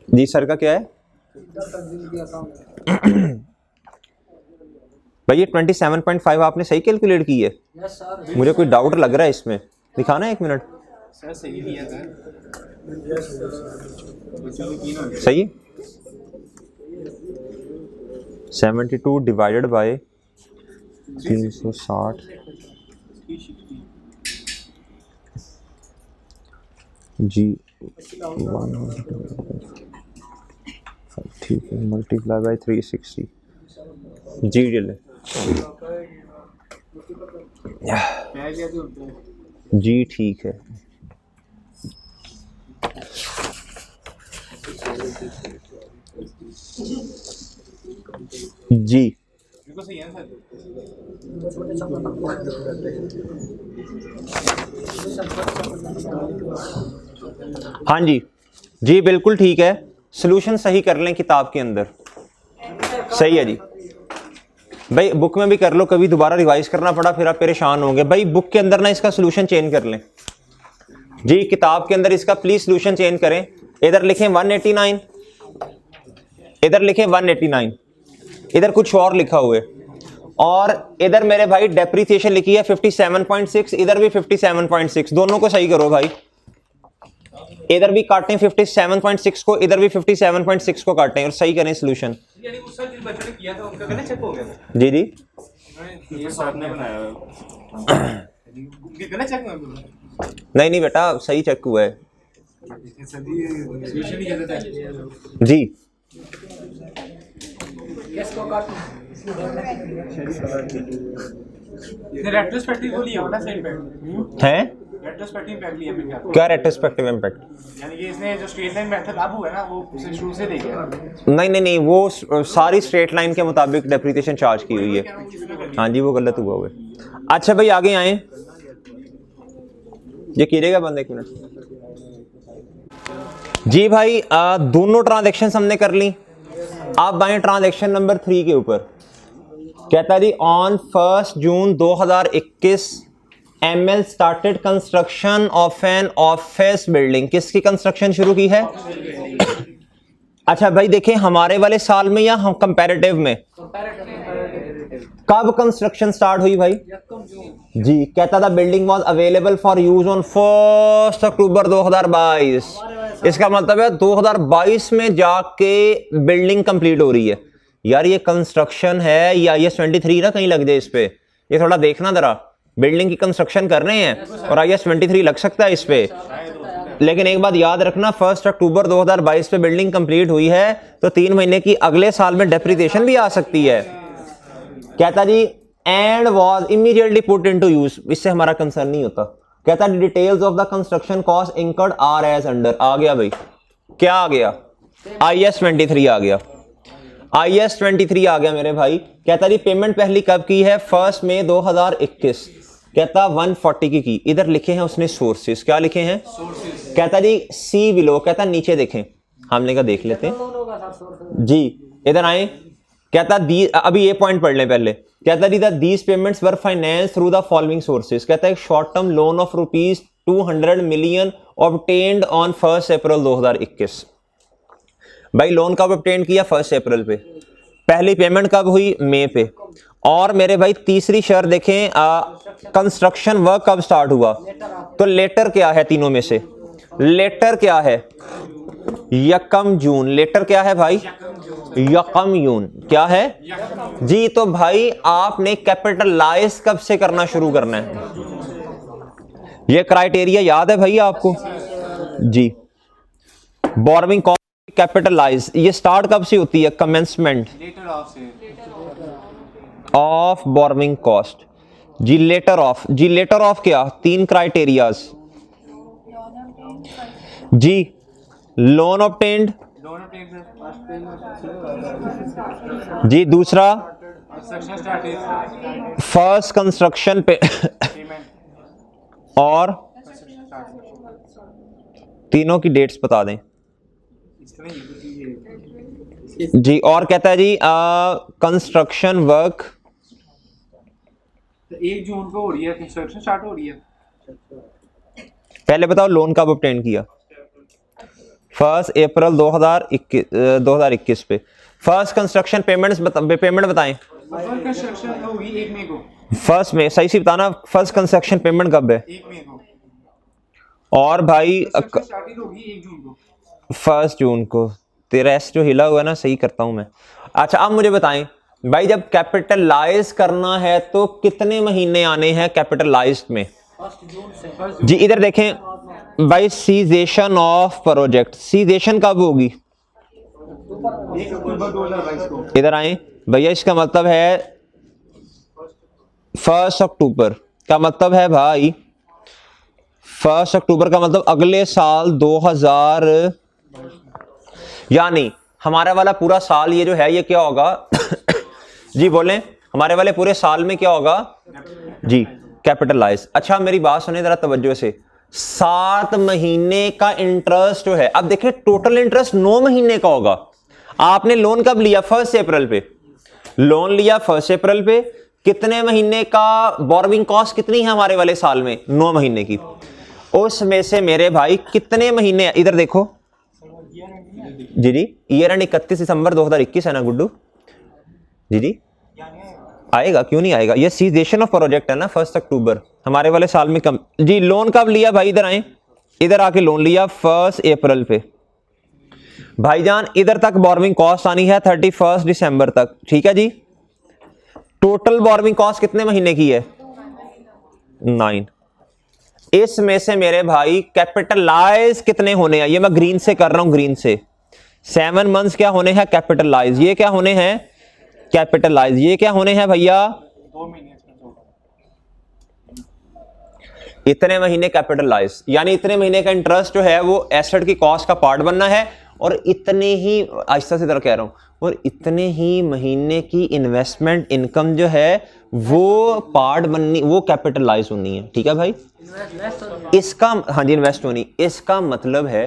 जी सर का क्या है भाई? ये 27.5 आपने सही कैलकुलेट की है? मुझे कोई डाउट लग रहा है इसमें, दिखाना है 1 मिनट।
सर सही लिया था,
सही 72 डिवाइडेड बाय 360 जी 100, ठीक है, मल्टीप्लाई बाय 360 जी डिले जी, ठीक है जी।
बिल्कुल सही है सर।
हाँ जी जी बिल्कुल ठीक है, सॉल्यूशन सही कर लें किताब के अंदर, सही है जी भाई। बुक में भी कर लो, कभी दोबारा रिवाइज करना पड़ा फिर आप परेशान होंगे भाई। बुक के अंदर ना इसका सॉल्यूशन चेंज कर लें जी, किताब के अंदर इसका प्लीज सॉल्यूशन चेंज करें। इधर लिखें 189, इधर लिखें 189, इधर कुछ और लिखा हुआ है, और इधर मेरे भाई डेप्रिसिएशन लिखी है 57.6, इधर भी 57.6, दोनों को सही करो भाई। इधर भी काटें 57.6 को, इधर भी 57.6 को काटें और सही करें सॉल्यूशन।
यानी उस साल जिन बच्चों ने किया था उनका गलत चेक हो गया था?
जी जी
ये सर ने बनाया गलत चेक हुआ?
नहीं नहीं बेटा, सही चेक हुआ है
सॉल्यूशन ही गलत है
जी।
इसको काट
इसने रेट्रोस्पेक्टिव को लिया होगा साइड पे
हैं?
रेट्रोस्पेक्टिव इम्पैक्ट लिया फिर क्या?
क्या रेट्रोस्पेक्टिव इम्पैक्ट?
यानी कि इसने जो स्ट्रेट लाइन मेथड लागू है ना, वो उसे शुरू से देखा है।
नहीं नहीं नहीं, वो सारी स्ट्रेट लाइन के मुताबिक डेप्रिसिएशन चार्ज की हुई है। हाँ जी, वो गलत हुआ है। अच्छा भाई आगे आए, ये कीजिएगा बंद 1 मिनट जी भाई। दोनों ट्रांजैक्शन हमने कर ली, आप आए ट्रांजैक्शन नंबर 3 के ऊपर। कहता जी on 1 June 2021 ML started construction of an office building. किसकी कंस्ट्रक्शन शुरू की है? अच्छा भाई देखें, हमारे वाले साल में या हम कंपैरेटिव में? कब कंस्ट्रक्शन स्टार्ट हुई भाई? जी, कहता था building was available for use on 1 अक्टूबर 2022। इसका मतलब है 2022 में जाके बिल्डिंग कंप्लीट हो रही है। यार ये कंस्ट्रक्शन है या IS 23 ना कहीं लग जाए इस पे, ये थोड़ा देखना जरा, बिल्डिंग की कंस्ट्रक्शन कर रहे हैं और IS 23 लग सकता है इस पे। लेकिन एक बात याद रखना, 1 अक्टूबर 2022 पे बिल्डिंग कंप्लीट हुई है तो 3 महीने की अगले साल में डेप्रिसिएशन भी आ सकती है। कहता जी and was immediately put into use, इससे हमारा कंसर्न नहीं होता। कहता details of the construction cost incurred are as under, आ गया भाई, क्या आ गया, IS 23 आ गया, IS 23 आ गया मेरे भाई। कहता जी पेमेंट पहली कब की है, 1 मई 2021। कहता 140 की इधर लिखे हैं उसने सोर्सेस, क्या लिखे हैं कहता जी सी बिलो, कहता नीचे देखें, हमने कहा देख लेते हैं जी, इधर आए। कहता दी, अभी ये पॉइंट पढ़ लें पहले। कहता जी these payments were financed through the following sources. कहता है short term loan of ₹200 million obtained on 1 April 2021। भाई लोन कब ऑब्टेन किया, 1 अप्रैल पे। पहली पेमेंट कब हुई, मई पे। और मेरे भाई तीसरी शर्त देखें, कंस्ट्रक्शन वर्क कब स्टार्ट हुआ, तो लेटर क्या है तीनों में से, लेटर क्या है, यकम जून। लेटर क्या है भाई, यकम जून, क्या है जी। तो भाई आपने कैपिटलाइज कब से करना शुरू करना है, ये क्राइटेरिया याद है भाई आपको जी। बोरोइंग कॉस्ट कैपिटलाइज, ये स्टार्ट कब से होती है, कमेंसमेंट ऑफ बोरोइंग कॉस्ट जी। लेटर ऑफ जी, लेटर ऑफ क्या, 3 क्राइटेरियाज जी। लोन ऑब्टेन्ड जी, दूसरा फर्स्ट कंस्ट्रक्शन पे और तीनों की डेट्स बता दें जी। और कहता है जी कंस्ट्रक्शन वर्क
1 जून को हो रही है, कंस्ट्रक्शन स्टार्ट हो रही है।
पहले बताओ लोन कब ऑब्टेन किया, 1 अप्रैल 2021 पे। फर्स्ट कंस्ट्रक्शन पेमेंट बताएं,
कंस्ट्रक्शन होगी 1 मई को,
1 मई, सही से बताना फर्स्ट कंस्ट्रक्शन पेमेंट कब है,
1 मई को।
और भाई
स्टार्टिंग होगी 1 जून को,
1 जून को। तेरा एस जो हिला हुआ है ना, सही करता हूं मैं। अच्छा अब मुझे बताएं भाई, जब कैपिटलाइज करना है तो कितने महीने आने हैं कैपिटलाइज्ड में जी। इधर देखें भाई, सीजेशन ऑफ प्रोजेक्ट, सीजेशन कब होगी,
1 अक्टूबर 2022 को।
इधर आए भैया, इसका मतलब है 1 अक्टूबर का मतलब है भाई, 1 अक्टूबर का मतलब अगले साल 2000, यानी हमारा वाला पूरा साल ये जो है ये क्या होगा जी बोलें, हमारे वाले पूरे साल में क्या होगा जी, कैपिटलाइज। अच्छा मेरी बात सुने जरा तवज्जो से, 7 महीने का इंटरेस्ट जो है, अब देखिए टोटल इंटरेस्ट 9 महीने का होगा। आपने लोन कब लिया, 1 अप्रैल पे लोन लिया, 1 अप्रैल पे। कितने महीने का बोरोइंग कॉस्ट कितनी है हमारे वाले साल में, 9 महीने की। उसमें से मेरे भाई कितने महीने, इधर देखो जी जी, ईयर एंड 31 दिसंबर 2021 है ना गुड्डू जी जी, आएगा क्यों नहीं आएगा, ये सीजेशन ऑफ प्रोजेक्ट है ना 1 अक्टूबर हमारे वाले साल में कम जी। लोन कब लिया भाई, इधर आए, इधर आके लोन लिया 1 अप्रैल पे भाईजान। इधर तक बोरोइंग कॉस्ट आनी है 31 दिसंबर तक, ठीक है जी। टोटल बोरोइंग कॉस्ट कितने महीने की है, 9। इसमें से मेरे भाई कैपिटलाइज कितने होने हैं, ये मैं ग्रीन से कर रहा हूं, ग्रीन से 7 मंथ्स क्या होने हैं कैपिटलाइज, ये क्या होने हैं कैपिटलाइज, ये क्या होने हैं भैया
2 महीने।
इतने महीने कैपिटलाइज, यानी इतने महीने का इंटरेस्ट जो है वो एसेट की कॉस्ट का पार्ट बनना है, और इतने ही, आहिस्ता से तरह कह रहा हूं, और इतने ही महीने की इन्वेस्टमेंट इनकम जो है वो पार्ट बननी, वो कैपिटलाइज होनी है, ठीक है भाई। इसका हाँ जी इन्वेस्ट होनी, इसका मतलब है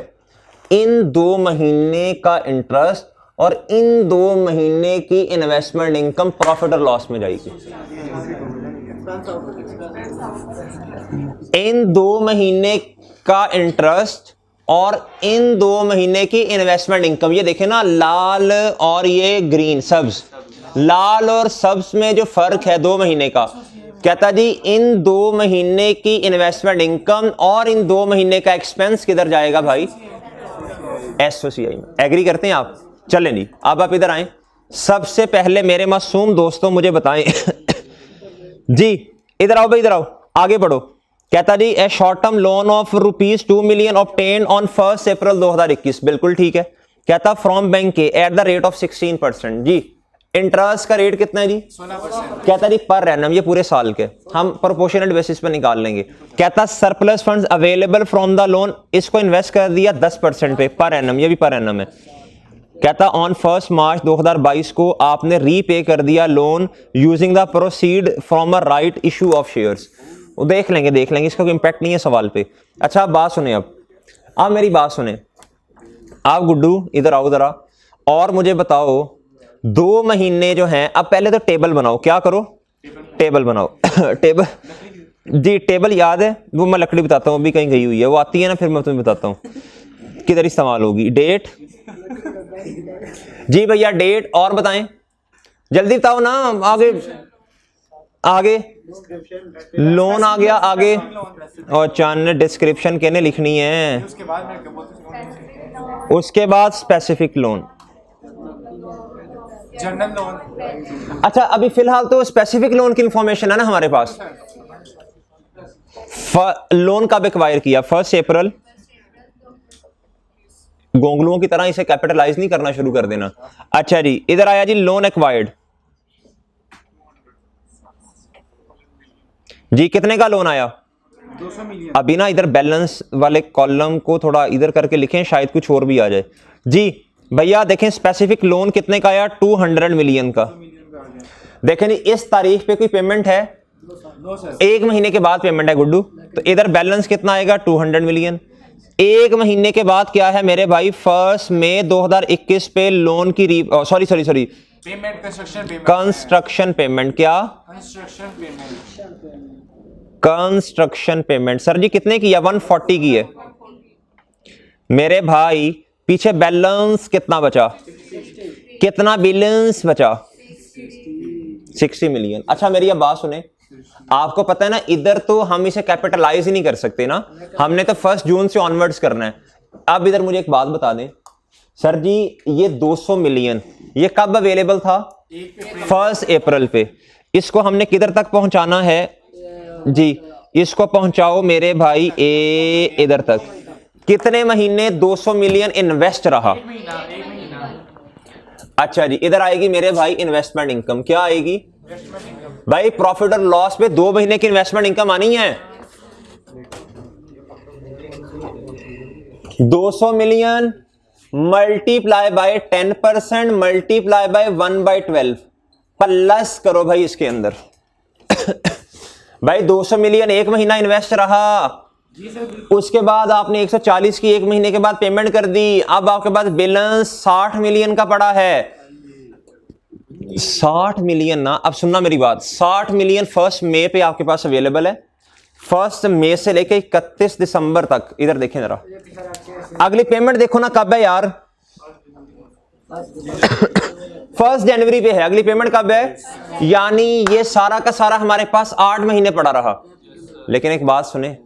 इन 2 महीने का इंटरेस्ट और इन 2 महीने की इन्वेस्टमेंट इनकम प्रॉफिट और लॉस में जाएगी। इन 2 महीने का इंटरेस्ट और इन 2 महीने की इन्वेस्टमेंट इनकम, ये देखें ना लाल और ये ग्रीन सब्ज, लाल और सब्ज में जो फर्क है 2 महीने का, कहता जी इन 2 महीने की इन्वेस्टमेंट इनकम और इन 2 महीने का एक्सपेंस किधर जाएगा भाई, एसओसीआई में। एग्री करते हैं आप? चलें जी, अब आप इधर आए। सबसे पहले मेरे मासूम दोस्तों मुझे बताएं जी, इधर आओ भाई, इधर आओ, आगे बढ़ो। कहता जी a short term loan of ₹2 million obtain on 1 April 2021। बिल्कुल ठीक है। कहता from bank K at the rate of 16%। जी, इंटरेस्ट का रेट कितना है जी?
16%।
कहता जी पर एनम, ये पूरे साल के हम प्रोपोर्शनल बेसिस पे निकाल लेंगे। कहता surplus funds available from the loan, इसको इन्वेस्ट कर दिया 10% पे पर एनम, ये भी पर एनम है। कहता ऑन 1 मार्च 2022 को आपने रीपे कर दिया loan using the proceed from a right issue of shares. वो देख लेंगे, इसका कोई इंपैक्ट नहीं है सवाल पे। अच्छा आप बात सुने, अब मेरी बात सुने। आप गुड्डू इधर आओ जरा, और मुझे बताओ 2 महीने जो हैं, अब पहले तो टेबल बनाओ। क्या करो? टेबल बनाओ टेबल जी, टेबल याद है? वो मैं लकड़ी बताता हूँ, अभी कहीं गई हुई है, वो आती है ना, फिर मैं तुम्हें बताता हूँ किधर इस्तेमाल होगी। डेट जी भैया, डेट, और बताएं जल्दी बताओ ना। आगे आगे लोन आ गया, आगे और चांद डिस्क्रिप्शन कहने लिखनी है,
उसके बाद मैं क्या बोलते हैं,
उसके बाद स्पेसिफिक लोन,
जनरल लोन।
अच्छा अभी फिलहाल तो स्पेसिफिक लोन की इंफॉर्मेशन है ना हमारे पास। लोन कब एक्वायर किया? 1 अप्रैल। गोंगलुओं की तरह इसे कैपिटलाइज नहीं करना शुरू कर देना। अच्छा जी, इधर आया जी लोन एक्वायर्ड जी, कितने का लोन आया?
200 मिलियन।
अभी ना इधर बैलेंस वाले कॉलम को थोड़ा इधर करके लिखें, शायद कुछ और भी आ जाए। जी भैया देखें स्पेसिफिक लोन कितने का आया? 200 मिलियन का। देखें जी, इस तारीख पे कोई पेमेंट है? 1 महीने के बाद पेमेंट है गुड्डू, तो इधर बैलेंस कितना आएगा? 200 मिलियन। 1 महीने के बाद क्या है मेरे भाई? 1 मई 2021 पे लोन की सॉरी
पेमेंट,
कंस्ट्रक्शन पेमेंट। क्या? Construction payment. सर जी कितने की है? 140 की है मेरे भाई। पीछे बैलेंस कितना बचा? कितना बैलेंस बचा? 60 मिलियन। अच्छा मेरी अब बात सुने, आपको पता है ना इधर तो हम इसे कैपिटलाइज ही नहीं कर सकते ना, हमने तो 1 जून से ऑनवर्ड्स करना है। अब इधर मुझे एक बात बता दें सर जी, ये 200 मिलियन ये कब अवेलेबल था? 1 अप्रैल पे। इसको हमने किधर तक पहुंचाना है जी? इसको पहुंचाओ मेरे भाई इधर तक। कितने महीने 200 मिलियन इन्वेस्ट रहा?
एक महीना।
अच्छा जी, इधर आएगी मेरे भाई इन्वेस्टमेंट इनकम। क्या आएगी भाई? प्रॉफिट और लॉस पे 2 महीने की इन्वेस्टमेंट इनकम आनी है। 200 million multiply by 10% multiply bye 1/12 plus करो भाई इसके अंदर भाई 200 मिलियन 1 महीना इन्वेस्ट रहा, उसके बाद आपने 140 की 1 महीने के बाद पेमेंट कर दी। अब आपके पास बैलेंस 60 मिलियन का पड़ा है। 60 मिलियन ना, अब सुनना मेरी बात, 60 मिलियन 1 मई पे आपके पास अवेलेबल है। 1 मई से लेके 31 दिसंबर तक। इधर देखें जरा, अगली पेमेंट देखो ना कब है यार? 1 जनवरी पे है अगली पेमेंट। कब है? यानी ये सारा का सारा हमारे पास 8 महीने पड़ा रहा। लेकिन एक बात सुने,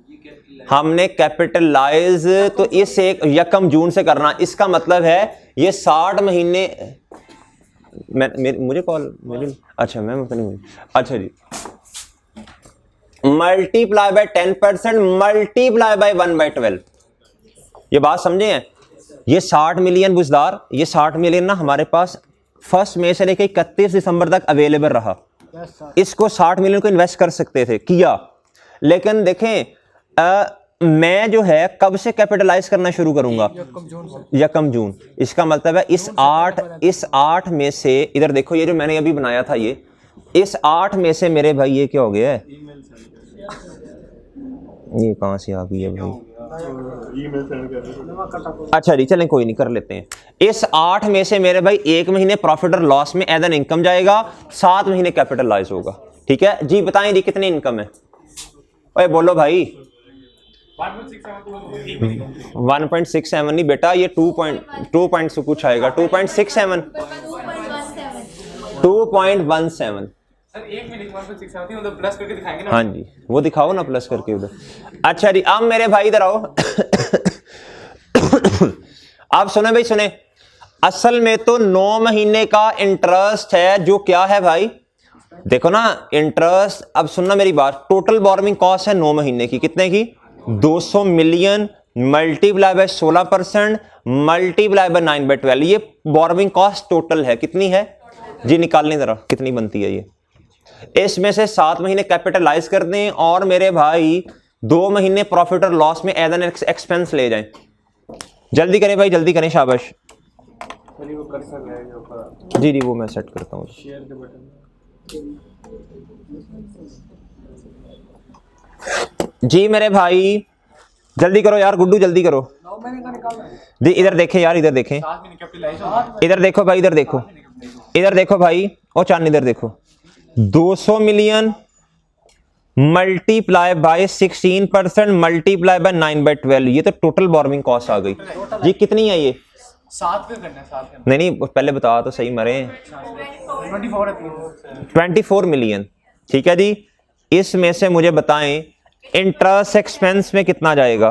हमने कैपिटलाइज तो इस 1 जून से करना, इसका मतलब है ये 60 महीने। मुझे कॉल मेरी, अच्छा मैम अपनी, अच्छा जी, मल्टीप्लाई बाय 10% मल्टीप्लाई बाय 1/12। ये बात समझे हैं? ये 60 मिलियन बुजदार, ये 60 मिलियन ना हमारे पास 1 मई से लेकर 31 दिसंबर तक अवेलेबल रहा। इसको 60 मिलियन को इन्वेस्ट कर सकते थे, किया। लेकिन देखें मैं जो है कब से कैपिटलाइज करना शुरू करूंगा? 1 जून। इसका मतलब है इस 8 में से, इधर देखो ये जो मैंने अभी बनाया था ये, इस 8 में से मेरे भाई ये क्या हो गया है? ये कहां से आ गई है भाई? अच्छा जी चलें कोई नहीं, कर लेते हैं। इस 8 में से मेरे भाई 1 महीने प्रॉफिट और लॉस में एज एन इनकम जाएगा, 7 महीने कैपिटलाइज होगा। ठीक है जी, बताएं जी कितनी इनकम है? ओए बोलो भाई। 1.67 नहीं बेटा, ये 2 से कुछ आएगा। 2.67 2.17।
सर 1 मिनट 1.67 मतलब प्लस करके दिखाएंगे ना?
हाँ जी वो दिखाओ ना प्लस करके उधर। अच्छा जी अब मेरे भाई इधर आओ आप सुने भाई सुने, असल में तो 9 महीने का इंटरेस्ट है, जो क्या है भाई, देखो ना इंटरेस्ट, अब सुनना मेरी बात, टोटल बोरोइंग कॉस्ट है 9 महीने की, कितने की, 200 million multiply by 16% multiply bye 9/12, ये बोरोइंग कॉस्ट टोटल है, कितनी है जी, निकालने जरा कितनी बनती है ये। इसमें से 7 महीने कैपिटलाइज कर दें और मेरे भाई 2 महीने प्रॉफिट और लॉस में एज एन एक्सपेंस ले जाएं। जल्दी करें भाई, जल्दी करें, शाबाश जी जी, वो मैं सेट करता हूँ। जी मेरे भाई जल्दी करो यार, गुड्डू जल्दी करो
9 महीने का निकालना है।
जी, इधर देखें यार, इधर देखें,
7 महीने कैपिटलाइज हो गया।
इधर देखो भाई, इधर देखो, इधर देखो भाई, और चांद इधर देखो, 200 million multiply by 16% multiply bye 9/12, ये तो टोटल बोरोइंग कॉस्ट आ गई जी। कितनी है ये?
7 पे करना है, 7 पे।
नहीं नहीं, पहले बता तो सही, मरे
24 है।
24 मिलियन, ठीक है जी। इसमें से मुझे बताएं इंटरेस्ट एक्सपेंस में कितना जाएगा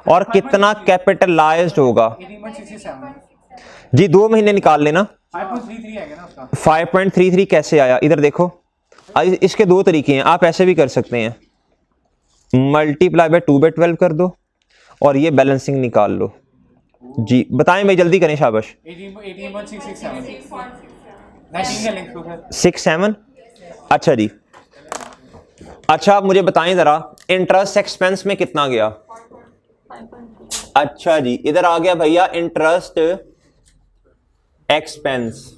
और कितना कैपिटलाइज्ड होगा
18.67
जी। 2 महीने निकाल लेना,
5.33 आएगा ना उसका।
5.33 कैसे आया, इधर देखो, इसके 2 तरीके हैं, आप ऐसे भी कर सकते हैं, मल्टीप्लाई बाय 2/12 कर दो और ये बैलेंसिंग निकाल लो जी। बताएं भाई, जल्दी करें, शाबाश।
18.667 19 का लिंक तो है।
67, अच्छा जी। अच्छा आप मुझे बताएं जरा इंटरेस्ट एक्सपेंस में कितना गया। अच्छा जी, इधर आ गया भैया इंटरेस्ट एक्सपेंस,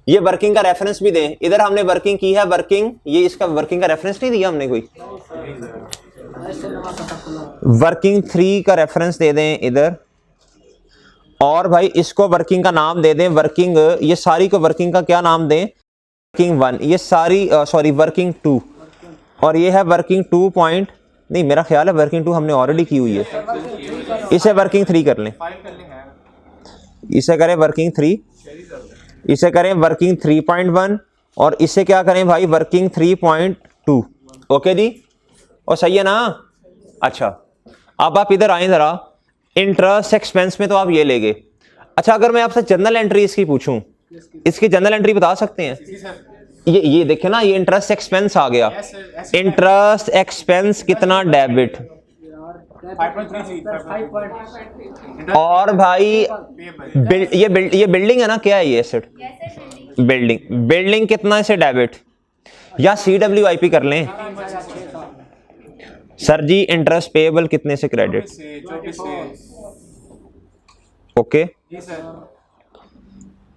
ये वर्किंग का रेफरेंस भी दें, इधर हमने वर्किंग की है, वर्किंग, ये इसका वर्किंग का रेफरेंस नहीं दिया हमने कोई, वर्किंग 3 का रेफरेंस दे दें इधर, और भाई इसको वर्किंग का नाम दे दें, वर्किंग, ये सारी को वर्किंग का क्या नाम दें, वर्किंग 1, ये सारी सॉरी वर्किंग 2, और ये है वर्किंग 2 पॉइंट, नहीं मेरा ख्याल है वर्किंग 2 हमने ऑलरेडी की हुई है, इसे वर्किंग 3 कर लें,
फाइल कर लेंगे,
इसे करें वर्किंग 3, इसे करें वर्किंग 3.1 और इसे क्या करें भाई वर्किंग 3.2। ओके जी, और सही है ना। अच्छा अब आप इधर आए जरा, इंटरेस्ट एक्सपेंस में तो आप ये ले गए। अच्छा अगर मैं आपसे जनरल एंट्री इसकी पूछूं, इसकी जनरल एंट्री बता सकते हैं? ये देखिए ना, ये इंटरेस्ट एक्सपेंस आ गया, इंटरेस्ट एक्सपेंस कितना, डेबिट,
5.33
और भाई ये बिल्डिंग है ना, क्या है ये एसेट, बिल्डिंग कितना से डेबिट, या CWIP कर लें सर जी। इंटरेस्ट पेएबल कितने से क्रेडिट,
24 से।
ओके
जी सर।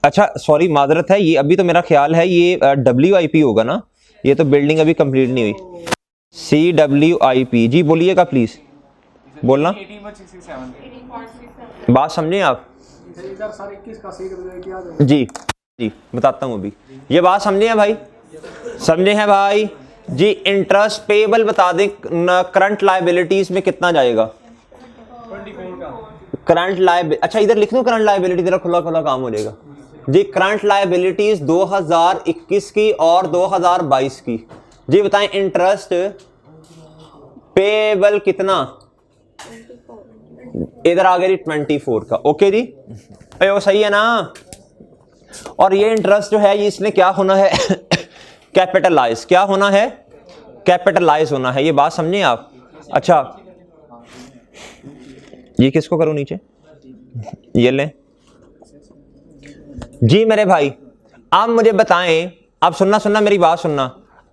अच्छा सॉरी माजरत है, ये अभी तो मेरा ख्याल है ये WIP होगा ना, ये तो बिल्डिंग अभी कंप्लीट नहीं हुई। CWIP जी बोलिएगा प्लीज, बोलना
18.67
बात समझे आप
इधर सर 21 का CWIP आ जाएगा।
जी जी, बताता हूँ अभी, ये बात समझे हैं भाई, समझे हैं भाई जी। इंटरेस्ट पेएबल बता दें, करंट लायबिलिटीज में कितना जाएगा,
24 का
करंट लायबिलिटी, अच्छा इधर लिख दो करंट लायबिलिटी, तेरा खुला खुला काम हो जाएगा जी। करंट लायबिलिटीज 2021 की और 2022 की जी। बताएं इंटरेस्ट पेएबल कितना, इधर आ गया जी 24 का। ओके जी, वो सही है ना। और ये इंटरेस्ट जो है ये इसने क्या होना है कैपिटलाइज, क्या होना है, कैपिटलाइज होना है, ये बात समझे आप। अच्छा ये किसको करूं नीचे, ये ले जी मेरे भाई। आप मुझे बताएं, आप सुनना मेरी बात सुनना,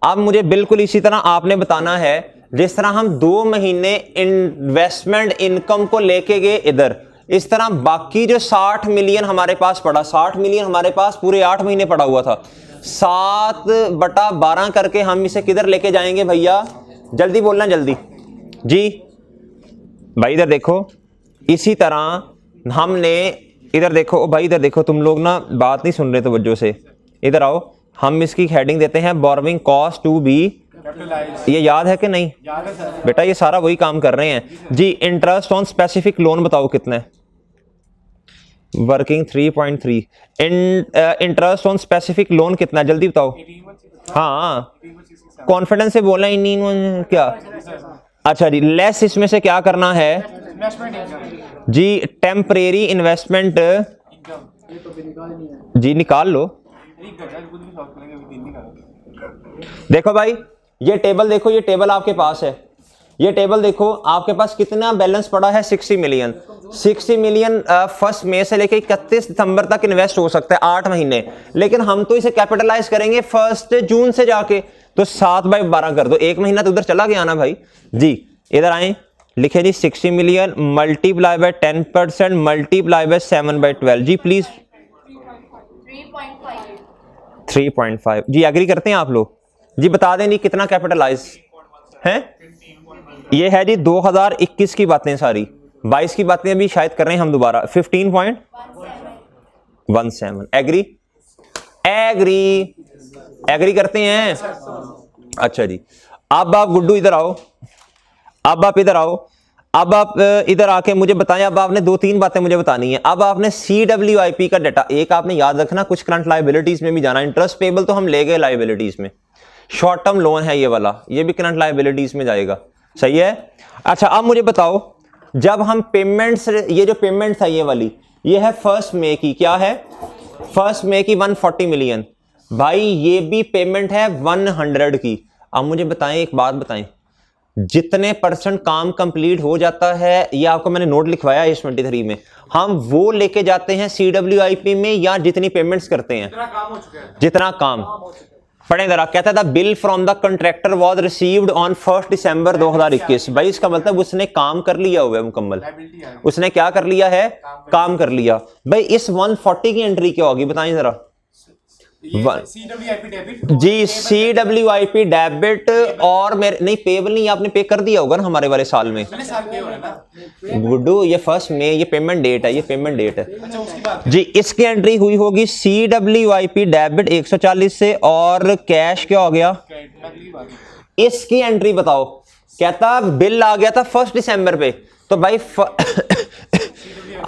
आप मुझे बिल्कुल इसी तरह आपने बताना है जिस तरह हम 2 महीने इन्वेस्टमेंट इनकम को लेके गए इधर, इस तरह बाकी जो 60 मिलियन हमारे पास पड़ा, 60 मिलियन हमारे पास पूरे 8 महीने पड़ा हुआ था, 7/12 करके हम इसे किधर लेके जाएंगे भैया, जल्दी बोलना जल्दी जी भाई। इधर देखो, इसी तरह हमने इधर देखो भाई, इधर देखो, तुम लोग ना बात नहीं सुन रहे तवज्जो से, इधर आओ। हम इसकी हेडिंग देते हैं borrowing cost to be
capitalise.
ये याद है कि नहीं
याद है सर।
बेटा, ये सारा वही काम कर रहे हैं जी। इंटरेस्ट ऑन स्पेसिफिक लोन बताओ कितना है, working 3.3। Interest on specific loan कितना है, जल्दी बताओ।
18.67
हाँ कॉन्फिडेंस से बोलना, इन क्या, अच्छा जी। लेस इसमें से क्या करना है,
इन्वेस्टमेंट इनकम
जी टेम्परेरी इन्वेस्टमेंट
एकदम
ये तो भी निकाल ही नहीं है।
जी निकाल लो।
एक घंटा खुद भी सॉल्व करेंगे, अभी 3 निकालो।
देखो भाई ये टेबल देखो, ये टेबल आपके पास है, ये टेबल देखो आपके पास कितना बैलेंस पड़ा है 60 मिलियन। 60 मिलियन फर्स्ट मई से लेके 31 दिसंबर तक इन्वेस्ट हो सकता है, 8 महीने। लेकिन हम तो इसे कैपिटलाइज करेंगे 1 जून से जाके, तो 7/12 कर दो, 1 महीना तो उधर चला गया ना भाई जी। इधर आए, लिखे जी 60 million multiply by 10% multiply by 7/12 जी प्लीज 3.5 जी। एग्री करते हैं आप लोग जी? बता दें जी कितना कैपिटलाइज है। ये है जी 2021 की बातें सारी, 22 की बातें अभी शायद कर रहे हैं हम दोबारा। 15.17 एग्री, एग्री एग्री करते हैं। अच्छा जी, अब आप गुड्डू इधर आओ, अब आप इधर आओ, अब आप इधर आके मुझे बताएं। अब आपने 2-3 बातें मुझे बतानी है। अब आपने CWIP का डाटा, एक आपने याद रखना, कुछ करंट लायबिलिटीज में भी जाना। इंटरेस्ट पेबल तो हम ले गए लायबिलिटीज में, शॉर्ट टर्म लोन है ये वाला, ये भी करंट लायबिलिटीज में जाएगा, सही है। अच्छा अब मुझे बताओ, जब हम पेमेंट्स, ये जो पेमेंट था ये वाली, ये है 1 मई की, क्या है 1 मई की 140 मिलियन भाई, ये भी पेमेंट है 100 की। अब मुझे बताएं, एक बात बताएं, जितने % काम कंप्लीट हो जाता है, ये आपको मैंने नोट लिखवाया है इस 23 में, हम वो लेके जाते हैं CWIP में, या जितनी पेमेंट्स करते हैं,
जितना काम हो चुका है,
जितना काम। पढ़े जरा, कहता था bill from the contractor was received on 1 दिसंबर 2021। भाई इसका मतलब उसने काम कर लिया हुआ है मुकम्मल,
लायबिलिटी आ गई।
उसने क्या कर लिया है, काम कर लिया। भाई इस 140 की एंट्री क्या होगी बताएं जरा।
ये CWIP डेबिट
जी CWIP डेबिट, और मेरे नहीं पेबल नहीं, आपने पे कर दिया होगा ना हमारे वाले साल में
मैंने साल पे हो रहा है ना।
गुड्डू, ये 1 मई, ये पेमेंट डेट है, ये पेमेंट डेट है
अच्छा उसकी बात
जी। इसकी एंट्री हुई होगी CWIP डेबिट 140 से, और कैश क्या हो गया,
अगली बात
इसकी एंट्री बताओ। कहता बिल आ गया था 1 दिसंबर पे, तो भाई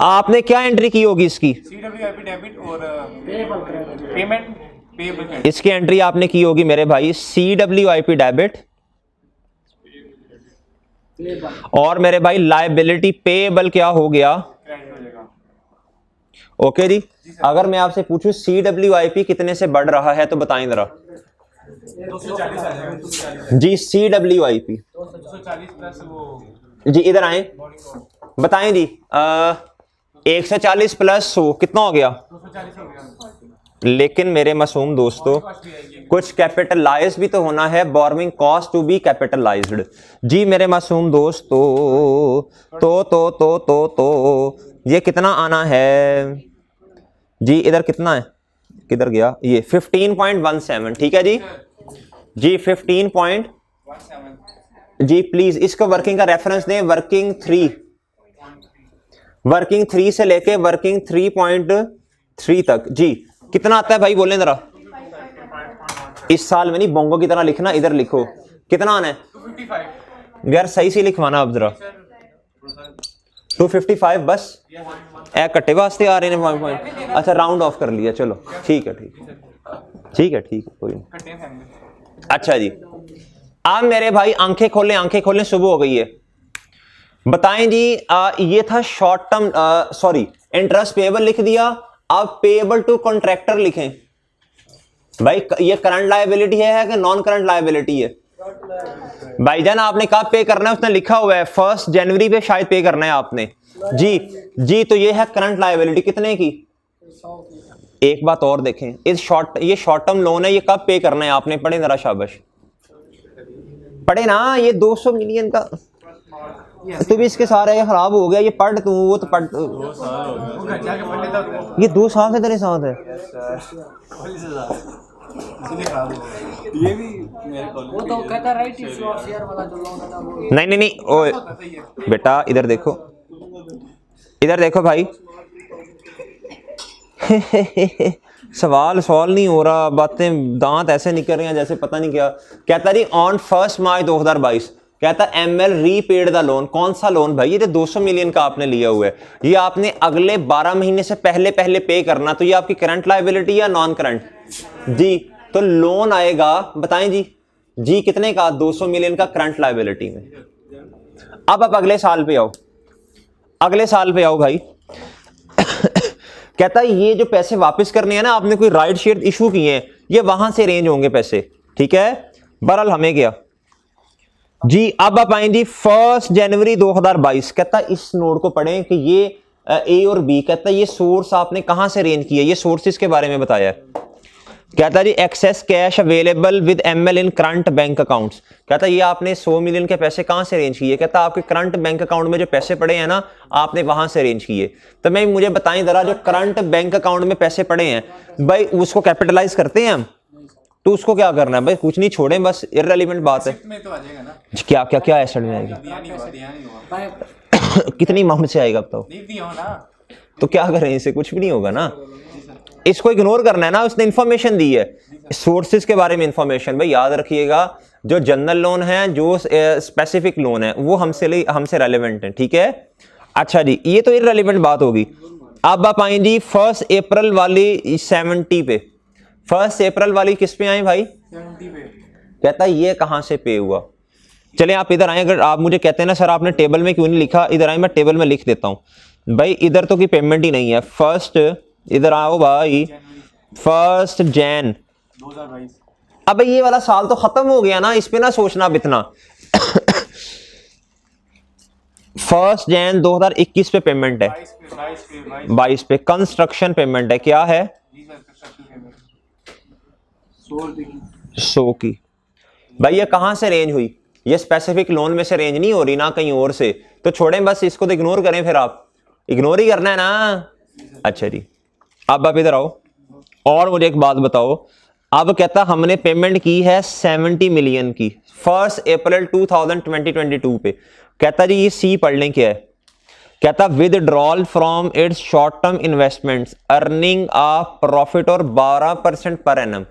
आपने क्या एंट्री की होगी इसकी,
CWIP डेबिट और
payable credit
payment payable credit.
इसकी एंट्री आपने की होगी मेरे भाई CWIP डेबिट,
पेबल
और मेरे भाई लायबिलिटी पेबल क्या हो गया,
क्रेडिट हो जाएगा।
ओके जी। अगर मैं आपसे पूछूं CWIP कितने से बढ़ रहा है तो बताएं जरा
240 आ जाएगा, 240
जी। CWIP
240 प्लस वो
जी, इधर आए बताएं जी। 140 प्लस 100 कितना हो गया।
240 हो गया।
लेकिन मेरे मासूम दोस्तों,
कॉस्ट भी आएगी।
कुछ कैपिटलाइज भी तो होना है, borrowing cost to be capitalized जी मेरे मासूम दोस्तों। तो ये कितना आना है जी, इधर कितना है, किधर गया ये 15.17, ठीक है जी। जी 15 जी प्लीज इसको वर्किंग का रेफरेंस दें, वर्किंग 3 से लेके वर्किंग 3.3 तक जी। कितना आता है भाई बोलें जरा, इस साल में नहीं, बोंगो की तरह लिखना, इधर लिखो कितना आना है
255
यार, सही से लिखवाना अब जरा। 255 बस, ए कट्टे वास्ते आ रहे हैं पॉइंट। अच्छा राउंड ऑफ कर लिया, चलो ठीक है ठीक है कोई नहीं।
कट्टे फैमिली।
अच्छा जी, अब मेरे भाई आंखें खोलें, सुबह हो गई है। बताएं जी, ये था short term, sorry interest payable लिख दिया, अब पेएबल टू कॉन्ट्रैक्टर लिखें। भाई ये करंट लायबिलिटी है कि नॉन करंट लायबिलिटी है। भाईजान आपने कब पे करना है, उसने लिखा हुआ है 1 जनवरी पे शायद पे करना है आपने जी। तो ये है करंट लायबिलिटी कितने की। एक बात और देखें, ये शॉर्ट टर्म लोन है, ये कब पे करना है आपने, पढ़े जरा, शाबाश पढ़े ना। ये 200 मिलियन का, तू भी इसके सारे खराब हो गया, ये पढ़ तू, वो तो पढ़,
वो घर जाके पढ़ लेता हूं।
ये 2 साल से तेरे साथ है।
इसलिए खराब हो गया। ये भी मेरे कॉलेज
वो तो कहता राइट इशू ऑफ शेयर वाला जो लोन है ना वो
नहीं ओए
सही है।
बेटा इधर देखो भाई सवाल नहीं हो रहा, बातें दांत ऐसे निकल रहे हैं जैसे पता नहीं क्या। कहता जी ऑन 1 मार्च 2022 कहता ML रीपेड द लोन। कौन सा लोन भाई, ये तो 200 मिलियन का आपने लिया हुआ है, ये आपने अगले 12 महीने से पहले पे करना, तो ये आपकी करंट लायबिलिटी या नॉन करंट जी। तो लोन आएगा, बताएं जी कितने का, 200 मिलियन का करंट लायबिलिटी में। अब आप अगले साल पे आओ, अगले साल पे आओ भाई। कहता है ये जो पैसे वापस करने हैं ना, आपने कोई राइट शेयर इशू किए हैं, ये वहां से रेंज होंगे पैसे, ठीक है। बहरहाल हमें क्या जी, अब आप आएंगे 1 जनवरी 2022। कहता है इस नोट को पढ़ें कि ये ए और बी, कहता है ये सोर्स आपने कहां से रेंज किया, ये सोर्सेज के बारे में बताया है। कहता है जी excess cash available with ML in current bank accounts. कहता है ये आपने 100 मिलियन के पैसे कहां से अरेंज किए। कहता है आपके करंट बैंक अकाउंट में जो पैसे पड़े हैं ना, आपने वहां से अरेंज किए। तो मैं मुझे बताएं जरा, जो करंट बैंक अकाउंट में पैसे पड़े हैं भाई, उसको कैपिटलाइज करते हैं हम, तो उसको क्या करना है भाई, कुछ नहीं छोड़ें, बस इररिलेवेंट बात है।
में तो आ जाएगा ना,
क्या क्या क्या एसेट में आएगा,
दिया नहीं होगा
कितनी अमाउंट से आएगा बताओ,
नहीं दिया हो ना,
तो क्या करें, इससे कुछ भी नहीं होगा ना, इसको इग्नोर करना है ना। उसने इंफॉर्मेशन दी है, सोर्सेज के बारे में इंफॉर्मेशन। भाई याद रखिएगा, जो जनरल लोन है, जो स्पेसिफिक लोन है, वो हमसे रेलेवेंट है, ठीक है। अच्छा जी, ये तो इररिलेवेंट बात होगी। अब आप आएंगी 1 अप्रैल वाली 70 पे। 1 अप्रैल वाली किस पे आए भाई,
70 पे।
कहता है ये कहां से पे हुआ। चले आप इधर आए, अगर आप मुझे कहते हैं ना सर आपने टेबल में क्यों नहीं लिखा, इधर आए, मैं टेबल में लिख देता हूं भाई। इधर तो कोई पेमेंट ही नहीं है। फर्स्ट, इधर आओ भाई, 1 जैन
2022।
अब ये वाला साल तो खत्म हो गया ना, इस पे ना सोचना अब इतना। 1 जैन 2021 पे पेमेंट है, 22 पे कंस्ट्रक्शन पेमेंट है, क्या है 100 की। भाई ये कहां से रेंज हुई, ये स्पेसिफिक लोन में से रेंज नहीं हो रही ना कहीं और से, तो छोड़ें बस, इसको तो इग्नोर करें, फिर आप इग्नोर ही करना है ना। अच्छा जी, अब आप इधर आओ और मुझे एक बात बताओ। अब कहता हमने पेमेंट की है 70 मिलियन की 1 अप्रैल 2022 पे। कहता जी ये सी पढ़ लें क्या है। कहता withdrawal from its short term investments earning a profit और 12% पर एनम।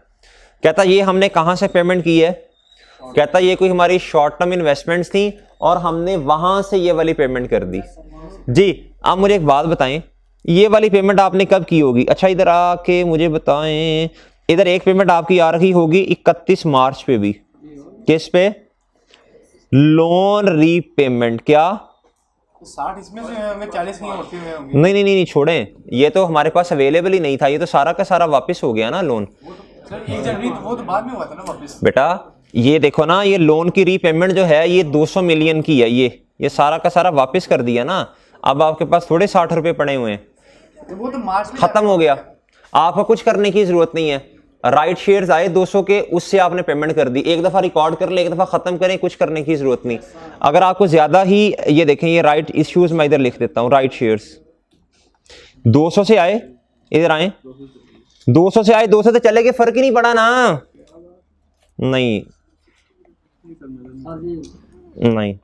कहता ये हमने कहां से पेमेंट की है। कहता ये कोई हमारी शॉर्ट टर्म इन्वेस्टमेंट्स थी और हमने वहां से ये वाली पेमेंट कर दी जी। आप मुझे एक बात बताएं, ये वाली पेमेंट आपने कब की होगी। अच्छा इधर आके मुझे बताएं, इधर एक पेमेंट आपकी आ रही होगी 31 मार्च पे भी, किस पे, लोन रीपेमेंट। क्या
60 इसमें से होंगे, 40 नहीं होते हुए होंगे।
नहीं नहीं नहीं छोड़ें, ये तो हमारे पास अवेलेबल ही नहीं था, ये तो सारा का सारा वापस हो गया ना लोन।
सर 1 जनवरी तो वो तो बाद में हुआ था ना वापस।
बेटा ये देखो ना, ये लोन की रीपेमेंट जो है ये 200 मिलियन की है, ये सारा का सारा वापस कर दिया ना। अब आपके पास थोड़े 60 रुपए पड़े हुए हैं,
वो तो मार्च में
खत्म हो गया, आपको कुछ करने की जरूरत नहीं है। राइट शेयर्स आए 200 के, उससे आपने पेमेंट कर दी। एक दफा रिकॉर्ड कर ले, एक दफा खत्म करें, कुछ करने की जरूरत नहीं। अगर आपको ज्यादा ही, ये देखें ये राइट इश्यूज मैं इधर लिख देता हूं, राइट शेयर्स 200 से आए, इधर आए 200 से आए, 200 से चले गए, फर्क ही नहीं पड़ा ना। नहीं नहीं,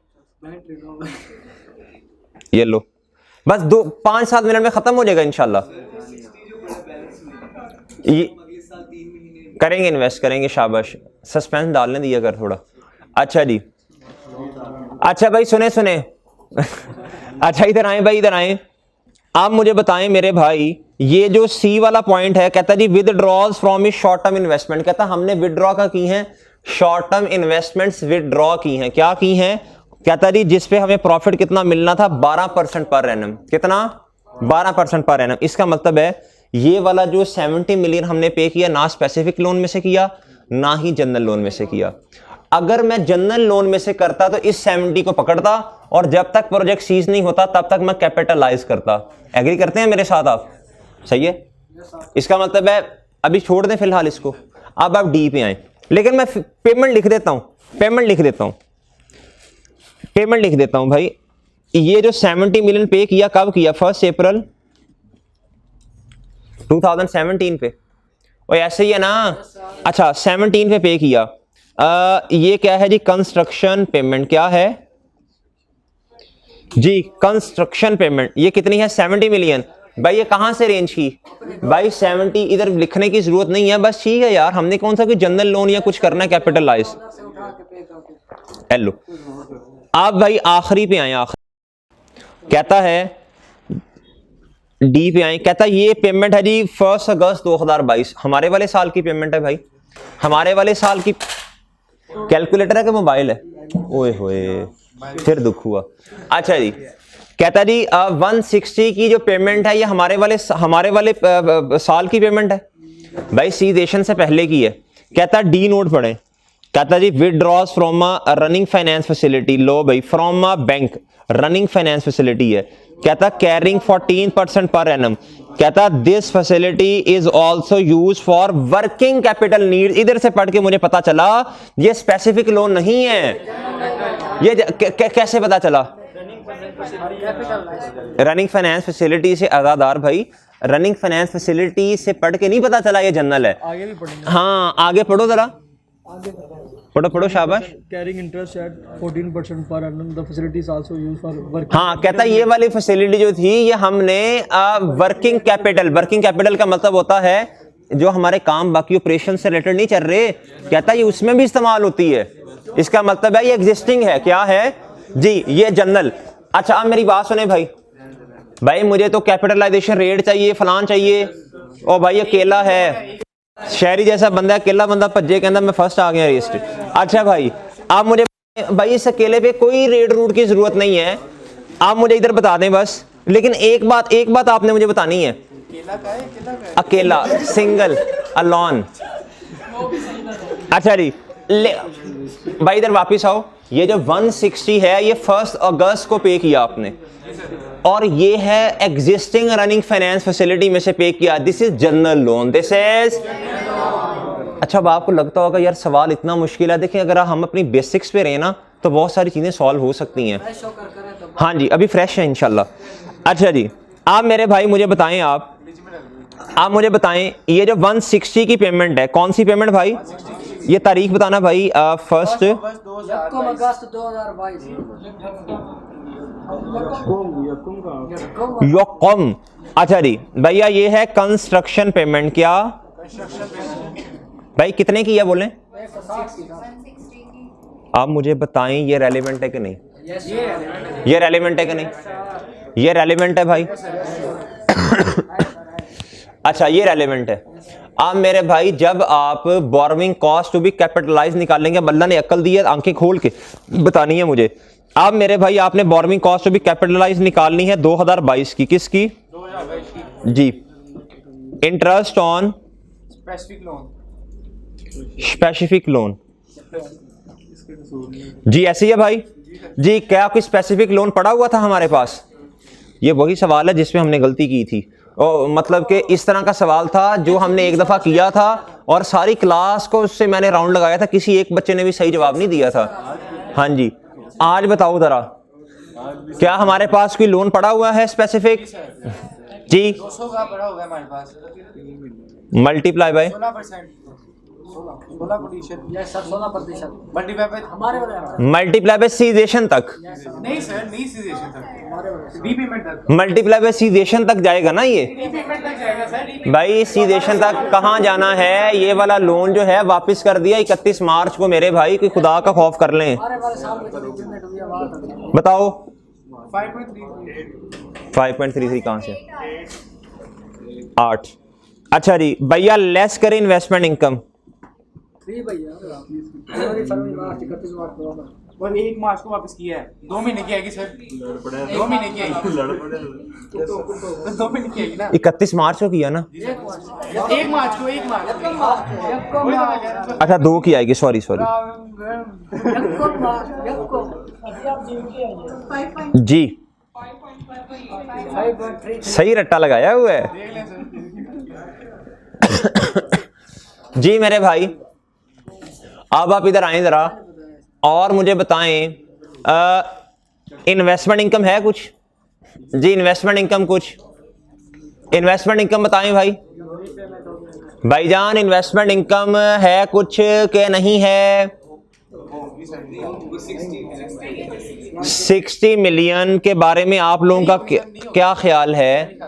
ये लो बस 5-7 मिनट में खत्म हो जाएगा इंशाल्लाह। ये करेंगे, इन्वेस्ट करेंगे, शाबाश, सस्पेंस डालने दिया कर थोड़ा। अच्छा जी, अच्छा भाई सुने सुने अच्छा इधर आए भाई, इधर आए। आप मुझे बताएं मेरे भाई, ये जो सी वाला पॉइंट है, कहता जी विदड्रॉल्स फ्रॉम इस शॉर्ट टर्म इन्वेस्टमेंट। कहता हमने विदड्रॉ का की है, शॉर्ट टर्म इन्वेस्टमेंट्स विदड्रॉ की हैं। क्या की हैं। कहता जी जिसपे हमें प्रॉफिट कितना मिलना था, 12% पर एनम। कितना, 12% पर एनम। इसका मतलब है ये वाला जो 70 मिलियन हमने पे किया, ना स्पेसिफिक लोन में से किया, ना ही जनरल लोन में से किया। अगर मैं जनरल लोन में से करता तो इस 70 को पकड़ता और जब तक प्रोजेक्ट सीज नहीं होता तब तक मैं कैपिटलाइज करता। एग्री करते हैं मेरे साथ आप, सही है। इसका मतलब है अभी छोड़ दें फिलहाल इसको, अब आप डी पे आए। लेकिन मैं पेमेंट लिख देता हूं, पेमेंट लिख देता हूं, पेमेंट लिख देता हूं भाई। ये जो 70 मिलियन पे किया, कब किया, 1 अप्रैल 2017 पे। और ऐसे ही है ना। अच्छा 17 पे किया। ये क्या है जी, कंस्ट्रक्शन पेमेंट। क्या है जी, कंस्ट्रक्शन पेमेंट। ये कितनी है, 70 मिलियन। भाई ये कहां से रेंज की भाई, 70। इधर लिखने की जरूरत नहीं है, बस ठीक है यार, हमने कौन सा कोई जनरल लोन या कुछ करना है कैपिटलाइज। हेलो, आप भाई आखिरी पे आए, आखिरी कहता है डी पे आए। कहता ये पेमेंट है जी 1 अगस्त 2022, हमारे वाले साल की पेमेंट है भाई, हमारे वाले साल की। कैलकुलेटर है कि मोबाइल है, ओए होए फिर दुख हुआ। अच्छा जी, कहता जी 160 की जो पेमेंट है ये हमारे वाले साल की पेमेंट है भाई, सीदेशन से पहले की है। कहता डी नोट पढ़े, कहता जी withdraws from a running finance facility, लो भाई from a bank, running finance facility है। कहता कैरिंग 14% पर एनम, कहता this facility is also used for working capital need. इधर से पढ़ के मुझे पता चला ये स्पेसिफिक लोन नहीं है। ये कैसे पता चला? रनिंग फाइनेंस फैसिलिटी से आजादार भाई, रनिंग फाइनेंस फैसिलिटी से पढ़ के नहीं पता चला ये जनरल है।
आगे भी पढ़ेंगे।
हाँ आगे पढ़ो जरा, पढ़ो शाबाश।
Carrying interest eight 14% per annum, the facility is also used for working.
हाँ कहता ये वाली फैसिलिटी जो थी ये हमने वर्किंग कैपिटल का मतलब होता है जो हमारे काम बाकी ऑपरेशन से रिलेटेड नहीं चल रहे, कहता ये उसमें भी इस्तेमाल होती है। इसका मतलब है ये एग्जिस्टिंग है, क्या है जी, ये जनरल। अच्छा अब मेरी बात सुने भाई मुझे तो कैपिटलाइजेशन रेट चाहिए, फलान चाहिए, ओ भाई अकेला है, शहरी जैसा बंदा है, अकेला बंदा भज्जे कहता मैं फर्स्ट आ गया रेस्ट। अच्छा भाई आप मुझे भाई इस अकेले पे कोई रेट रूट की जरूरत नहीं है, आप मुझे इधर बता दें बस। लेकिन एक बात आपने मुझे बतानी है, अकेला, सिंगल, अलोन। अच्छा जी भाई इधर वापिस आओ। ये जो 160 है ये 1 अगस्त को पे किया आपने, और ये है एग्जिस्टिंग रनिंग फाइनेंस फैसिलिटी में से पे किया। This is general loan, this is. अच्छा अब आपको लगता होगा यार सवाल इतना मुश्किल है। देखिए अगर हम अपनी बेसिक्स पे रहे ना तो बहुत सारी चीजें सॉल्व हो सकती हैं। हाँ जी अभी फ्रेश है इंशाल्लाह। अच्छा जी आप मेरे भाई मुझे बताएं, आप मुझे बताएं ये जो 160 की पेमेंट है कौन सी पेमेंट भाई? ये तारीख बताना भाई। फर्स्ट
अगस्त 2022।
योकम। अच्छा जी भैया ये है कंस्ट्रक्शन पेमेंट, क्या भाई कितने की है बोले? आप मुझे बताएं ये रेलेवेंट है कि नहीं? ये रेलेवेंट है कि नहीं? ये रेलेवेंट है भाई। अच्छा ये रेलेवेंट है। आप मेरे भाई जब आप borrowing cost to be capitalise निकालेंगे, अल्लाह ने अक्ल दी है, आंखें खोल के बतानी है मुझे। आप मेरे भाई आपने borrowing cost to be capitalise निकालनी है 2022 की, किसकी?
2022 की
जी। इंटरेस्ट ऑन स्पेसिफिक लोन जी, ऐसे ही है भाई जी। क्या कोई स्पेसिफिक लोन पड़ा हुआ था हमारे पास? ये वही सवाल है जिसमें हमने गलती की थी। और मतलब कि इस तरह का सवाल था जो हमने एक दफा किया था और सारी क्लास को उससे मैंने राउंड लगाया था, किसी एक बच्चे ने भी सही जवाब नहीं दिया था। हाँ जी आज बताओ जरा, क्या हमारे पास कोई लोन पड़ा हुआ है स्पेसिफिक? जी
200 का पड़ा होगा हमारे पास,
multiply by
16%, 16%
yes sir 16%।
Multiply by
हमारे वाले
मल्टीप्लाई बाय सीजेशन तक,
नहीं सर, नहीं सीजेशन तक, रीपेमेंट तक,
मल्टीप्लाई बाय सीजेशन तक जाएगा ना ये
रीपेमेंट तक जाएगा सर।
भाई। सीजेशन तक कहाँ जाना है? ये वाला लोन जो है वापस कर दिया 31 मार्च को मेरे भाई, कि खुदा का खौफ कर लें।
हमारे वाले साल में तो रीपेमेंट हुई है वहाँ तक।
बताओ
5.33
5.33 कहाँ से? 8। अच्छा जी भैया लेस करें इन्वेस्टमेंट इनकम।
3 भैया जनवरी फरवरी मार्च 31 मार्च को
और 1 मार्च को वापस किया है, 2 महीने की आएगी सर, 2 महीने की आएगी, 2 महीने की आएगी ना।
31 मार्च को किया ना?
1 मार्च को, 1 मार्च को।
अच्छा 2 की आएगी, सॉरी जी।
5.3
सही रट्टा लगाया हुआ है
देख लें सर।
जी मेरे भाई। अब आप इधर आए जरा और मुझे बताएं इन्वेस्टमेंट इनकम है कुछ? जी इन्वेस्टमेंट इनकम कुछ, इन्वेस्टमेंट इनकम बताएं भाई। भाईजान इन्वेस्टमेंट इनकम है कुछ के नहीं है? 60 मिलियन के बारे में आप लोगों का क्या ख्याल है?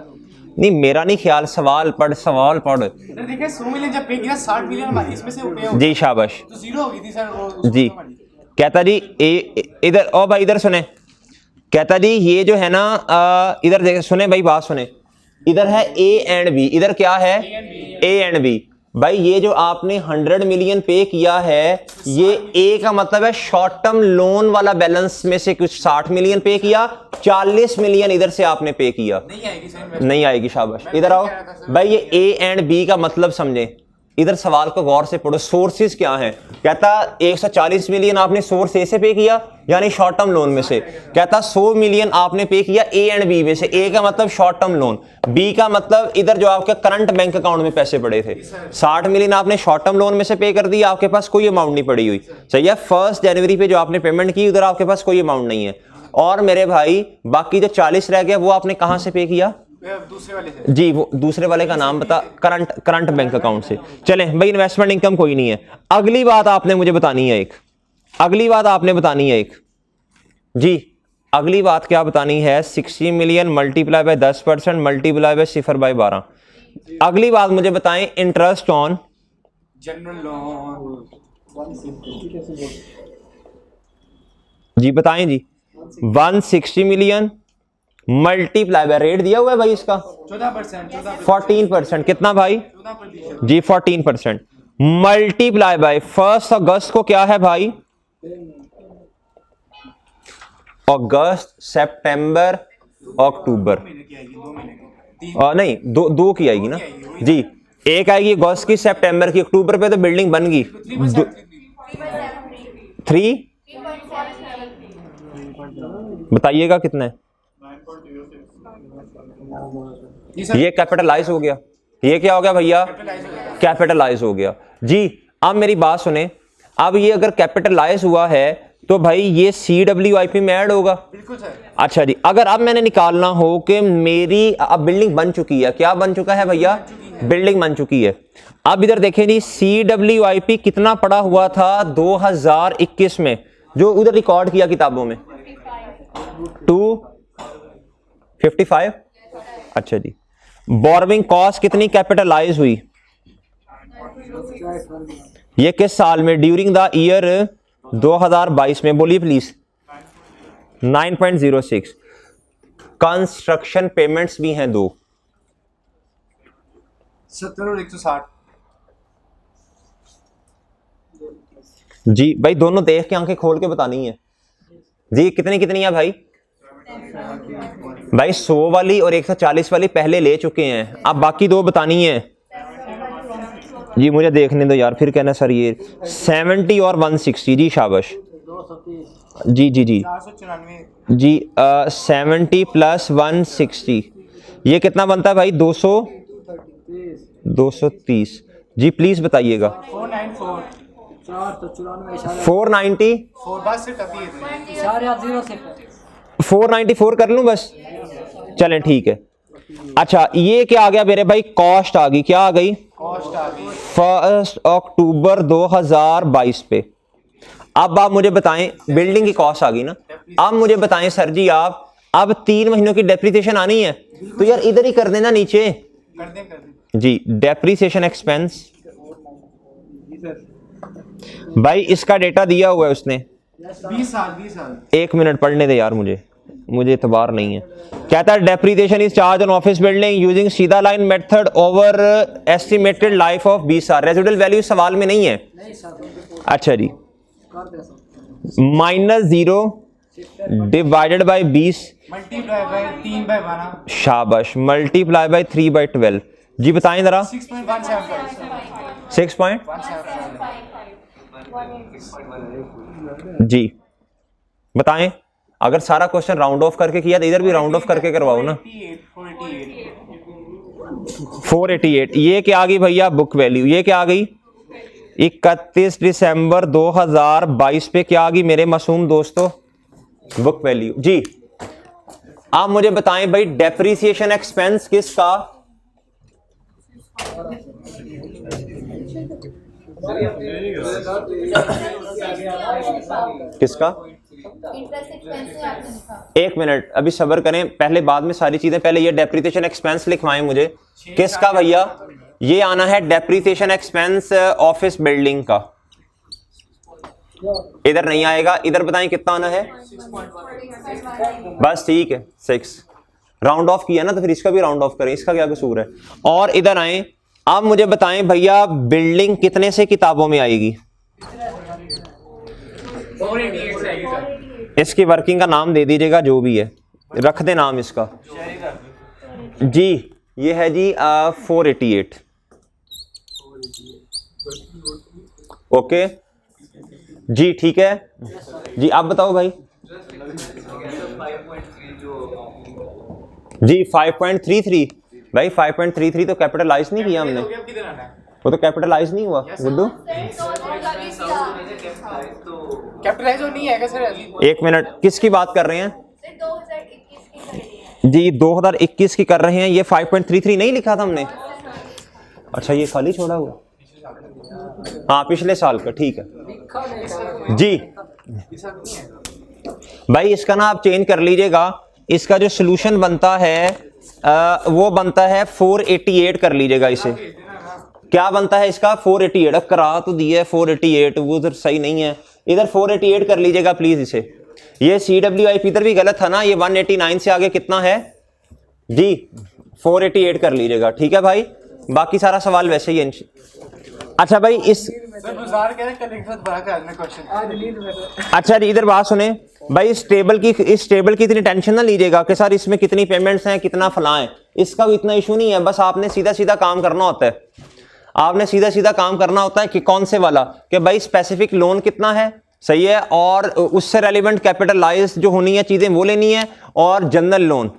नहीं मेरा नहीं ख्याल, सवाल पढ़।
देखिए 100 मिलियन जब पे किया, 60 मिलियन हमारी इसमें से पे हो
जी शाबाश
तो जीरो हो गई थी सर वो
जी। कहता जी इधर ओ भाई इधर सुने। कहता जी ये जो है ना इधर देख सुने भाई, बात सुने। इधर है ए एंड बी, इधर क्या है? A and B. भाई ये जो आपने 100 मिलियन पे किया है, ये ए का मतलब है शॉर्ट टर्म लोन वाला बैलेंस में से कुछ 60 मिलियन पे किया, 40 मिलियन इधर से आपने पे किया।
नहीं आएगी सर,
नहीं आएगी, शाबाश। इधर आओ भाई, ये ए एंड बी का मतलब समझे। इधर सवाल को गौर से पढ़ो, सोर्सेज क्या हैं। कहता 140 मिलियन आपने सोर्स ए से पे किया यानी शॉर्ट टर्म लोन में से। कहता 100 मिलियन आपने पे किया ए एंड बी में से। ए का मतलब शॉर्ट टर्म लोन, बी का मतलब इधर जो आपके करंट बैंक अकाउंट में पैसे पड़े थे। 60 मिलियन आपने शॉर्ट टर्म लोन में से पे कर दिया, आपके पास कोई अमाउंट नहीं पड़ी हुई। सही है, 1 जनवरी पे जो आपने पेमेंट की उधर आपके पास कोई अमाउंट नहीं है। और मेरे भाई बाकी जो 40 रह गया वो आपने कहां से पे किया?
दूसरे वाले से।
जी, वो दूसरे वाले का नाम बता, करंट बैंक अकाउंट से। चलें भाई, इन्वेस्टमेंट इनकम कोई नहीं है। अगली बात आपने मुझे बतानी है एक, अगली बात आपने बतानी है एक जी। अगली बात क्या बतानी है? 60 million multiply by 10% multiply bye 0/12। अगली बात मुझे बताएं, इंटरेस्ट ऑन
जनरल लोन
जी, बताएं जी। 160 मिलियन मल्टीप्लाई बाय, रेट दिया हुआ है भाई इसका
14%,
14%। कितना भाई?
14%।
जी 14%। मल्टीप्लाई बाय 1 अगस्त को क्या है भाई? अगस्त, सितंबर, अक्टूबर। नहीं, दो की आएगी ना जी। एक आएगी अगस्त की, सितंबर की, अक्टूबर पे तो बिल्डिंग बन गई। 3 बताइएगा कितना है? ये कैपिटलाइज हो गया। ये क्या हो गया भैया? कैपिटलाइज हो गया जी। अब मेरी बात सुने, अब ये अगर कैपिटलाइज हुआ है तो भाई ये CWIP में ऐड होगा।
बिल्कुल सर।
अच्छा जी, अगर अब मैंने निकालना हो कि मेरी अब बिल्डिंग बन चुकी है, क्या बन चुका है भैया? बिल्डिंग बन चुकी है। अब इधर देखें जी, CWIP कितना पड़ा हुआ था 2021 में जो उधर रिकॉर्ड किया किताबों में? 255। अच्छा जी। बोरविंग कॉस्ट कितनी कैपिटलाइज हुई? ये किस साल में? ड्यूरिंग द ईयर 2022 में। बोलिए प्लीज। 9.06। कंस्ट्रक्शन पेमेंट्स भी हैं 2।
70 और 160
जी भाई, दोनों देख के आंखें खोल के बतानी है जी। कितनी कितनी है भाई? भाई 100 वाली और 140 वाली पहले ले चुके हैं, अब बाकी 2 बतानी है जी। मुझे देखने दो यार, फिर कहना सर ये 70 और 160। जी शाबाश।
230
जी जी जी
494
जी। 70 प्लस 160 ये कितना बनता है भाई? 230 जी। प्लीज बताइएगा।
494
490
4 बस से टफी है
494 कर लूं बस? चलें ठीक है। अच्छा, ये क्या आ गया मेरे भाई? कॉस्ट आ गई। क्या आ गई?
कॉस्ट आ गई
1 अक्टूबर 2022 पे। अब आप मुझे बताएं, बिल्डिंग की कॉस्ट आ गई ना। अब मुझे बताएं सर जी, आप अब 3 महीनों की डेप्रिसिएशन आनी है तो यार इधर ही कर देना नीचे।
कर दें
जी, डेप्रिसिएशन एक्सपेंस भाई इसका डेटा दिया हुआ है उसने।
20 साल
1 मिनट पढ़ने दे यार, मुझे इतबार नहीं है। कहता है depreciation is charge on office building using सीधा line method over estimated life of 20 साल। रेजिडुअल वैल्यू सवाल में नहीं है। अच्छा जी। -0 डिवाइडेड बाय 20
मल्टीप्लाई बाय 3/12
शाबाश, मल्टीप्लाई बाय 3/12। जी बताएं जरा।
6.175
6 पॉइंट जी बताएं। अगर सारा क्वेश्चन राउंड ऑफ करके किया तो इधर भी राउंड ऑफ करके करवाओ ना। 488। ये क्या आ गई भैया? Book value. ये क्या आ गई? 31 दिसंबर 2022 पे क्या आ गई मेरे मासूम दोस्तों? बुक वैल्यू जी। आप मुझे बताएं भाई, डेप्रिसिएशन एक्सपेंस किसका? किसका? एक मिनट अभी सब्र करें, पहले बाद में सारी चीजें, पहले ये डेप्रिसिएशन एक्सपेंस लिखवाएं मुझे। किसका भैया? ये आना है डेप्रिसिएशन एक्सपेंस ऑफिस बिल्डिंग का। इधर नहीं आएगा, इधर बताएं कितना आना है? बस ठीक है 6। राउंड ऑफ किया ना तो फिर इसका भी राउंड ऑफ करें, इसका क्या कसूर है। और इधर आए, आप मुझे बताएं भैया, बिल्डिंग कितने से किताबों में आएगी?
488 से आएगी सर।
इसकी वर्किंग का नाम दे दीजिएगा, जो भी है रख दे नाम इसका जी। ये है जी 488। ओके जी, ठीक है जी। आप बताओ भाई जी। 5.33 भाई, 5.33 तो कैपिटलाइज नहीं किया हमने,
अब किधर आना है?
वो तो कैपिटलाइज नहीं हुआ गुड्डू।
कैपिटलाइज नहीं आएगा सर अभी।
एक मिनट, किसकी बात कर रहे हैं जी? 2021 की कर रहे हैं। ये 5.33 नहीं लिखा था हमने? अच्छा, ये खाली छोड़ा हुआ, हाँ पिछले साल का, ठीक है जी। भाई इसका ना आप चेंज कर लीजिएगा, इसका जो सोल्यूशन बनता है वो बनता है 488 कर लीजिएगा इसे। क्या बनता है इसका? 488। अब करा तो दिया है 488, वो उधर सही नहीं है, इधर 488 कर लीजिएगा प्लीज इसे। ये CWIP इधर भी गलत था ना, ये 189 से आगे कितना है जी? 488 कर लीजिएगा, ठीक है भाई। बाकी सारा सवाल वैसे ही है। अच्छा भाई इस
सर गुजार कह रहे हैं कल एक साथ बड़ा कर में क्वेश्चन।
आज नींद में तो
अच्छा जी, इधर बात सुने भाई, इस टेबल की इतनी टेंशन ना लीजिएगा कि सर इसमें कितनी पेमेंट्स हैं, कितना फला है। इसका भी इतना इशू नहीं है, बस आपने सीधा सीधा काम करना होता है। आपने सीधा सीधा काम करना होता है कि कौन से वाला, कि भाई स्पेसिफिक लोन कितना है, सही है, और उससे रेलिवेंट कैपिटलाइज जो होनी है चीजें वो लेनी है, और जनरल लोन।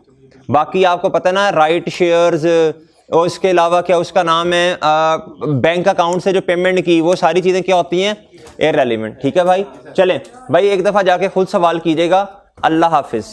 बाकी आपको पता है ना, राइट शेयर्स, और इसके अलावा क्या उसका नाम है, बैंक अकाउंट से जो पेमेंट की, वो सारी चीजें क्या होती हैं, इररेलेवेंट। ठीक है भाई, चलें भाई एक दफा जाके खुद सवाल कीजिएगा। अल्लाह हाफिज।